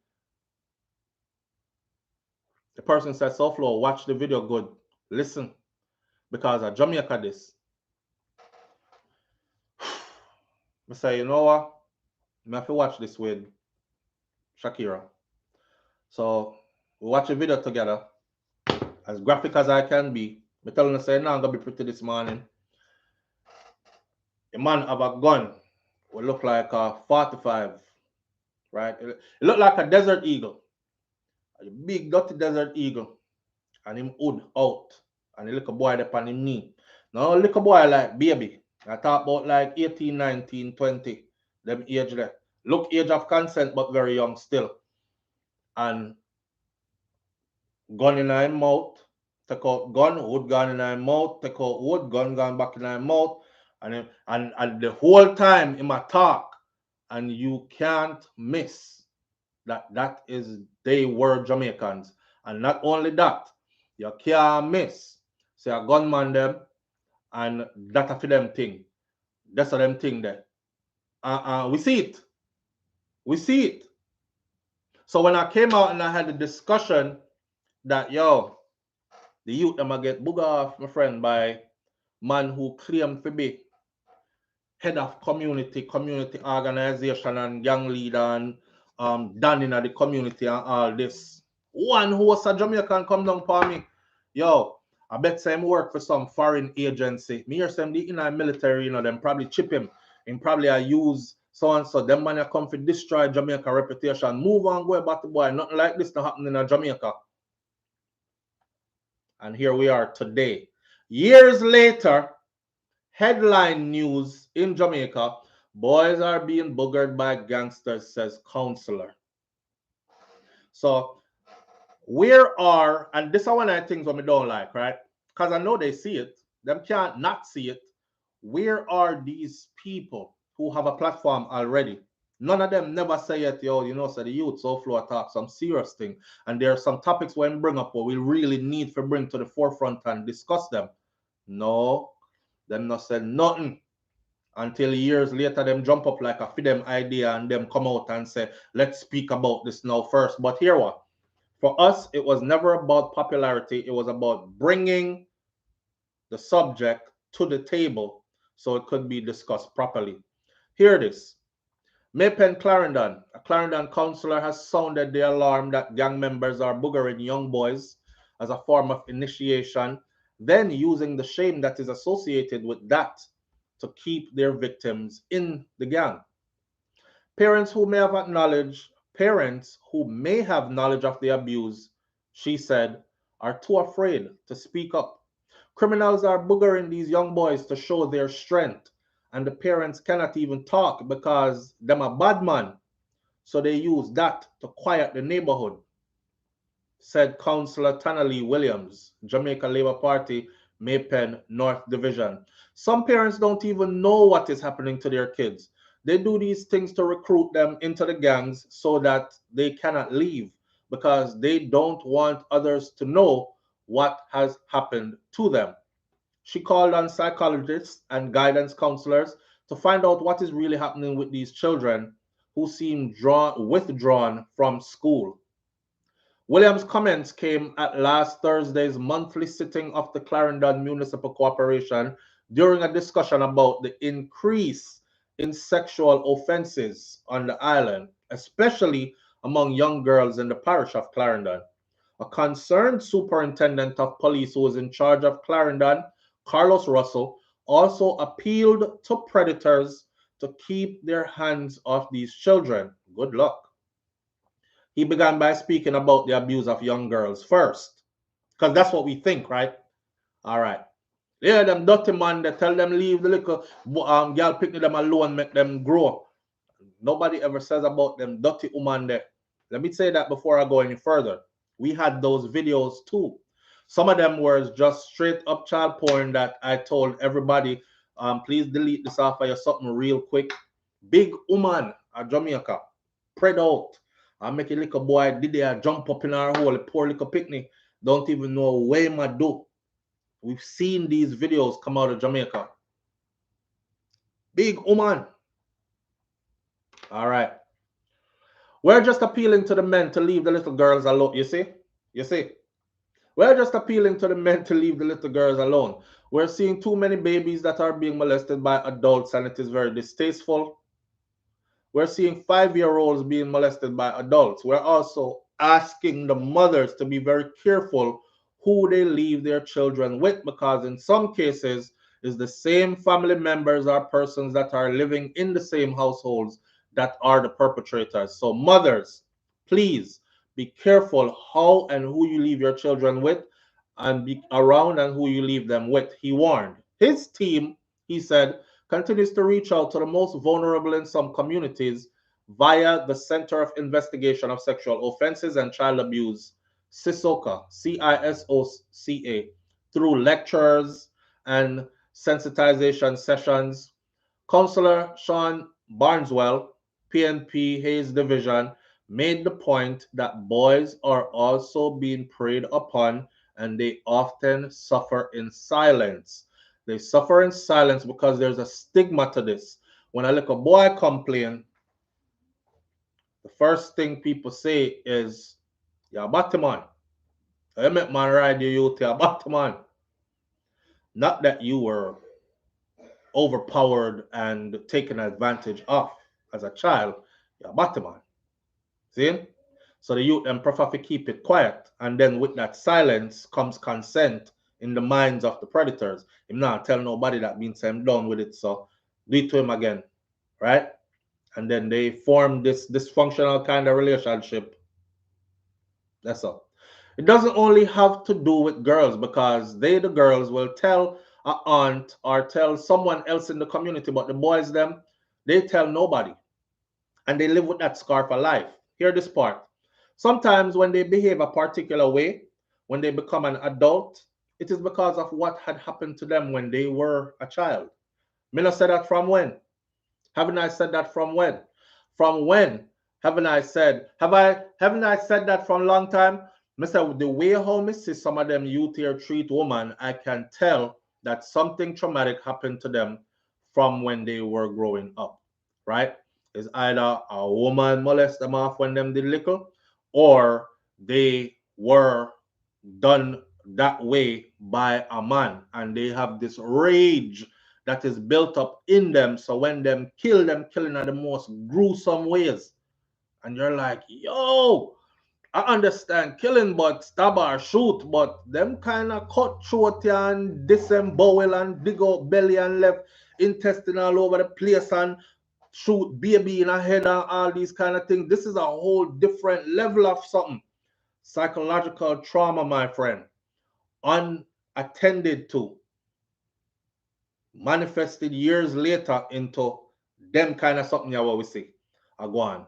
Speaker 1: The person said, SoFlo, watch the video good. Listen. Because of Jamaica this. I say, you know what? I have to watch this with Shakira. So we watch a video together. As graphic as I can be. I tell her, say, now I'm going to be pretty this morning. a man have a gun. Will look like a 45, right? It look like a desert eagle, a big dirty desert eagle, and him hood out, and the little boy up on him knee. Now little boy like baby. I talk about like 18, 19, 20, them age there. Look age of consent, but very young still. And gun in his mouth, take out gun, wood gun in his mouth, take out wood, gun back in his mouth, and the whole time him a talk, and you can't miss that is they were Jamaicans. And not only that, you can't miss say a gunman them and that a for them thing. That's a them thing there. We see it. We see it. So when I came out and I had a discussion that yo, the youth them a get booger off, my friend, by man who claim to be head of community organization and gang leader and done in the community and all this. One who was a Jamaican come down for me. Yo, I bet say him work for some foreign agency. Me hear some in the military, you know, them probably chip him. And probably I use so and so. Them man come to destroy Jamaica reputation. Move on, go back to boy. Nothing like this to happen in Jamaica. And here we are today. Years later, headline news in Jamaica, boys are being boogered by gangsters, says counselor. So where are, and this is one of the things what we don't like, right? Because I know they see it. Them can't not see it. Where are these people who have a platform already? None of them never say it, yo, you know, so the youth so flow talk some serious thing. And there are some topics when bring up what we really need to bring to the forefront and discuss them. No, them not said nothing until years later them jump up like a for them idea and them come out and say, let's speak about this now first. But here what? For us, it was never about popularity. It was about bringing the subject to the table so it could be discussed properly. Hear this. Maypen Clarendon, a Clarendon councillor, has sounded the alarm that gang members are boogering young boys as a form of initiation, then using the shame that is associated with that to keep their victims in the gang. Parents who may have knowledge of the abuse, she said, are too afraid to speak up. Criminals are boogering these young boys to show their strength, and the parents cannot even talk because them a bad man. So they use that to quiet the neighborhood, said Councillor Tannerly Williams, Jamaica Labour Party, Maypen North Division. Some parents don't even know what is happening to their kids. They do these things to recruit them into the gangs so that they cannot leave because they don't want others to know what has happened to them. She called on psychologists and guidance counselors to find out what is really happening with these children who seem withdrawn from school. Williams' comments came at last Thursday's monthly sitting of the Clarendon Municipal Corporation during a discussion about the increase in sexual offenses on the island, especially among young girls in the parish of Clarendon. A concerned superintendent of police who is in charge of Clarendon, Carlos Russell, also appealed to predators to keep their hands off these children. Good luck. He began by speaking about the abuse of young girls first, because that's what we think, right? All right. Yeah, them dirty man, they tell them leave the little girl picnic them alone, make them grow. Nobody ever says about them dirty woman there. Let me say that before I go any further. We had those videos too. Some of them were just straight up child porn that I told everybody, please delete this off of your something real quick. Big woman at Jamaica, spread out. I make a little boy did they jump up in our hole, a poor little picnic, don't even know where my do. We've seen these videos come out of Jamaica. Big woman. All right. We're just appealing to the men to leave the little girls alone. You see? You see? We're just appealing to the men to leave the little girls alone. We're seeing too many babies that are being molested by adults, and it is very distasteful. We're seeing 5-year-olds being molested by adults. We're also asking the mothers to be very careful who they leave their children with, because in some cases, is the same family members or persons that are living in the same households that are the perpetrators. So mothers, please be careful how and who you leave your children with, and be around and who you leave them with. He warned. His team, he said, continues to reach out to the most vulnerable in some communities via the Center of Investigation of Sexual Offenses and Child Abuse, CISOCA, CISOCA, through lectures and sensitization sessions. Counselor Sean Barneswell, PNP Hayes Division, made the point that boys are also being preyed upon and they often suffer in silence. They suffer in silence because there's a stigma to this. When a little boy complain, the first thing people say is, "Yeah, Batman, I make man ride you, youth, yeah, Batman." Not that you were overpowered and taken advantage of as a child, yeah, Batman. See? So the youth then prefer to keep it quiet. And then with that silence comes consent in the minds of the predators. Him not tell nobody that means I'm done with it. So do it to him again. Right? And then they form this dysfunctional kind of relationship. That's all. It doesn't only have to do with girls, because the girls will tell a aunt or tell someone else in the community, but the boys them, they tell nobody. And they live with that scar for life. Hear this part. Sometimes when they behave a particular way, when they become an adult, it is because of what had happened to them when they were a child. Me not said that from when? Haven't I said that from when? From when haven't I said? Haven't I said that from a long time? Mr. The way how me see some of them youth here treat women, I can tell that something traumatic happened to them from when they were growing up. Right? Is either a woman molest them off when them did little, or they were done that way by a man, and they have this rage that is built up in them. So when them killing in the most gruesome ways. And you're like, yo, I understand killing, but stab or shoot, but them kind of cut throat and disembowel and dig out belly and left intestine all over the place and shoot baby in a head and all these kind of things. This is a whole different level of something. Psychological trauma, my friend, unattended to, manifested years later into them kind of something what we see. I go on.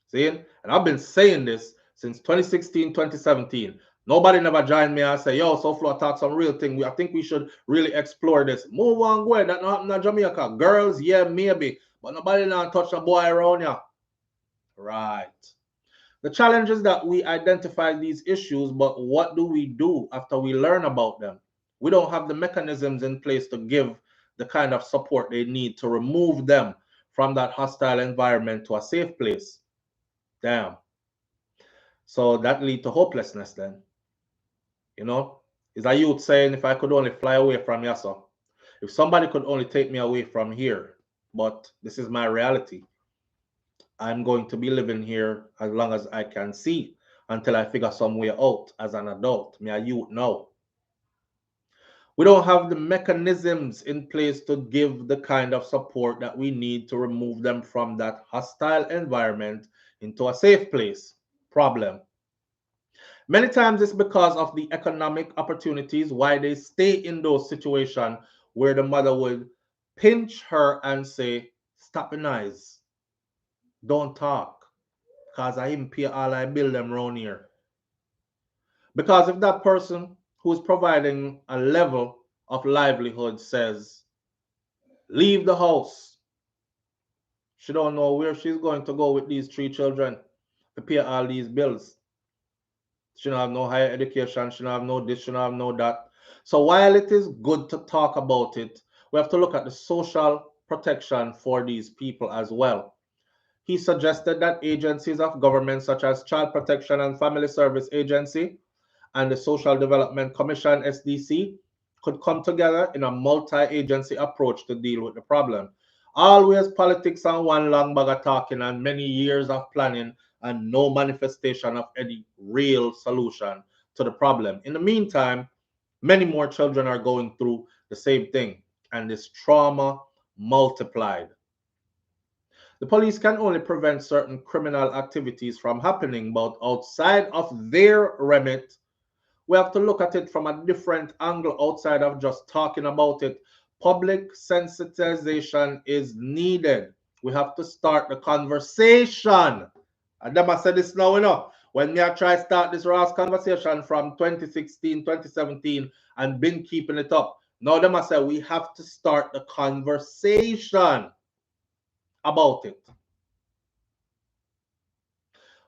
Speaker 1: See? And I've been saying this since 2016, 2017. Nobody never joined me and say, yo, so Flo talk some real thing. I think we should really explore this. Move on, go ahead. That not happen in Jamaica. Girls, yeah, maybe. But nobody now touch a boy around ya. Right. The challenge is that we identify these issues, but what do we do after we learn about them? We don't have the mechanisms in place to give the kind of support they need to remove them from that hostile environment to a safe place. Damn. So that leads to hopelessness then. You know? Is a youth saying, if I could only fly away from Yasa, if somebody could only take me away from here, but this is my reality. I'm going to be living here as long as I can see until I figure some way out as an adult. Me a youth now. We don't have the mechanisms in place to give the kind of support that we need to remove them from that hostile environment into a safe place. Problem. Many times it's because of the economic opportunities why they stay in those situations where the mother would pinch her and say, stop your eyes. Don't talk. Because I even pay all I bill them around here. Because if that person who is providing a level of livelihood says, leave the house, she don't know where she's going to go with these 3 children to pay all these bills. She don't have no higher education, she don't have no this, she don't have no that. So while it is good to talk about it, we have to look at the social protection for these people as well. He suggested that agencies of government such as Child Protection and Family Service Agency and the Social Development Commission, SDC, could come together in a multi-agency approach to deal with the problem. Always politics and one long bag of talking and many years of planning and no manifestation of any real solution to the problem. In the meantime, many more children are going through the same thing. and this trauma multiplied. The police can only prevent certain criminal activities from happening, but outside of their remit, we have to look at it from a different angle outside of just talking about it. Public sensitization is needed. We have to start the conversation. And them I said this now, when me I try start this Ross conversation from 2016, 2017, and been keeping it up. Now them I say we have to start the conversation about it.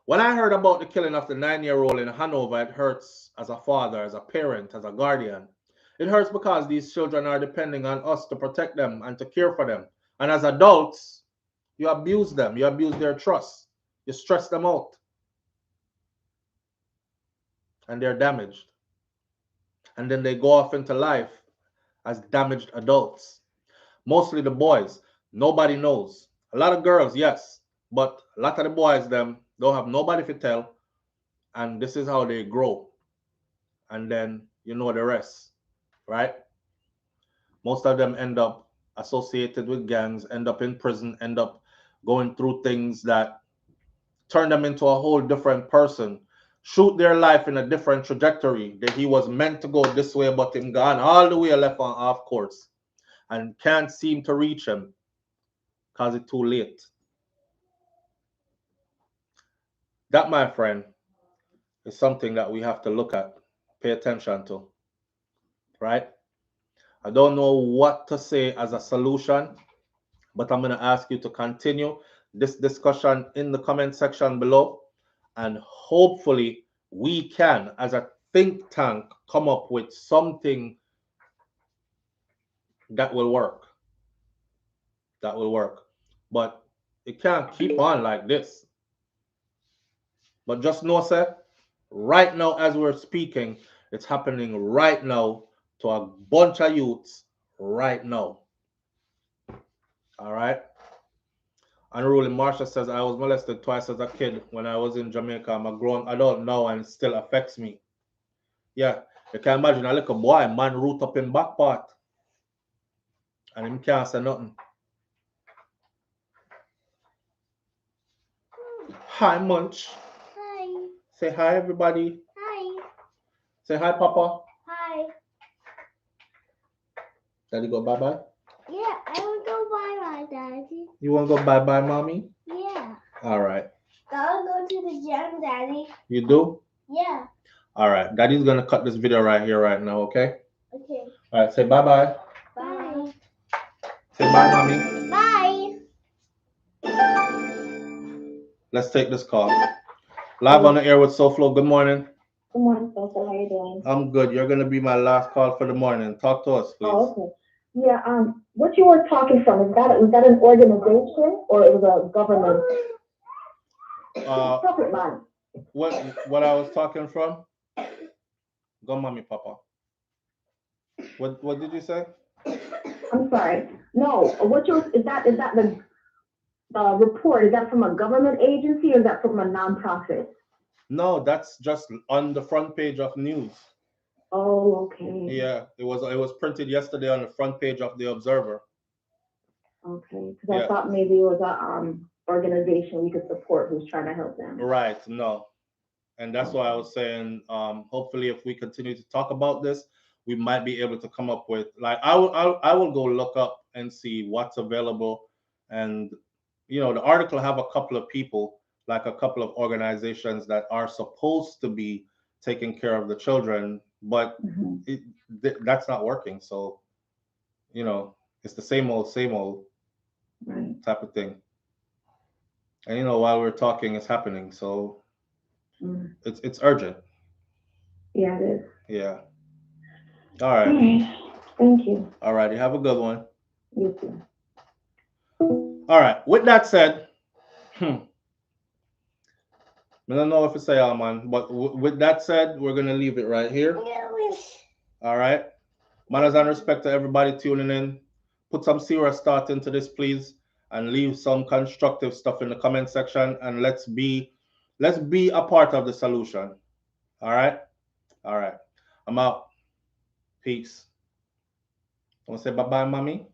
Speaker 1: When I heard about the killing of the 9-year-old in Hanover, it hurts as a father, as a parent, as a guardian. It hurts because these children are depending on us to protect them and to care for them. And as adults, you abuse them, you abuse their trust, you stress them out. And they're damaged. And then they go off into life as damaged adults. Mostly the boys. Nobody knows. A lot of girls, yes. But a lot of the boys, them, don't have nobody to tell. And this is how they grow. And then you know the rest, right? Most of them end up associated with gangs, end up in prison, end up going through things that turn them into a whole different person, shoot their life in a different trajectory that he was meant to go this way, but him gone all the way left on off course and can't seem to reach him because it's too late. That, my friend, is something that we have to look at, pay attention to, right? I don't know what to say as a solution, but I'm going to ask you to continue this discussion in the comment section below. And hopefully we can, as a think tank, come up with something that will work. That will work. But it can't keep on like this. But just know, sir, right now as we're speaking, it's happening right now to a bunch of youths right now. All right? Unruly Marsha says, I was molested twice as a kid when I was in Jamaica. I'm a grown adult now and it still affects me. Yeah, you can imagine a little boy, man root up in back part. And him can't say nothing. Hi, Munch.
Speaker 6: Hi.
Speaker 1: Say hi, everybody.
Speaker 6: Hi.
Speaker 1: Say hi, Papa.
Speaker 6: Hi.
Speaker 1: Daddy go bye-bye?
Speaker 6: Yeah, I want to go bye-bye, Daddy.
Speaker 1: You want to go bye-bye, Mommy?
Speaker 6: Yeah.
Speaker 1: All right.
Speaker 6: I'll go to the gym, Daddy.
Speaker 1: You do?
Speaker 6: Yeah.
Speaker 1: All right. Daddy's going to cut this video right here, right now, okay?
Speaker 6: Okay.
Speaker 1: All right. Say bye-bye.
Speaker 6: Bye.
Speaker 1: Say bye, Mommy.
Speaker 6: Bye.
Speaker 1: Let's take this call. Live on the air with SoFlo. Good morning.
Speaker 4: Good morning, Sophie. How you doing?
Speaker 1: I'm good. You're going to be my last call for the morning. Talk to us, please.
Speaker 4: Oh, okay. Yeah, what you were talking from, was that an organization or it was a government? Separate line.
Speaker 1: What I was talking from? Go, Mommy, Papa. What did you say?
Speaker 4: I'm sorry. No, is that the report? Is that from a government agency or is that from a nonprofit?
Speaker 1: No, that's just on the front page of news.
Speaker 4: Oh, okay.
Speaker 1: Yeah, it was printed yesterday on the front page of the Observer.
Speaker 4: Okay, because I thought maybe it was a organization we could support who's trying to help them.
Speaker 1: Right. No, and that's why I was saying, hopefully, if we continue to talk about this, we might be able to come up with, like, I will go look up and see what's available, and the article have a couple of people, like a couple of organizations that are supposed to be taking care of the children, but that's not working. So, it's the same old type of thing. And while we're talking, it's happening. So it's urgent.
Speaker 4: Yeah, it is.
Speaker 1: Yeah. All right.
Speaker 4: Thank you.
Speaker 1: All right. You have a good one.
Speaker 4: You too.
Speaker 1: All right. With that said, I don't know if it's a man, but with that said, we're gonna leave it right here. All right. Manners and respect to everybody tuning in. Put some serious thought into this, please, and leave some constructive stuff in the comment section. And let's be a part of the solution. All right. All right. I'm out. Peace. Want to say bye-bye, mommy?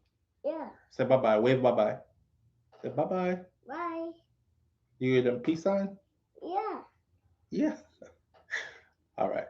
Speaker 6: Yeah.
Speaker 1: Say bye-bye. Wave bye-bye. Say bye-bye.
Speaker 6: Bye.
Speaker 1: You hear them peace sign?
Speaker 6: Yeah.
Speaker 1: Yeah. All right.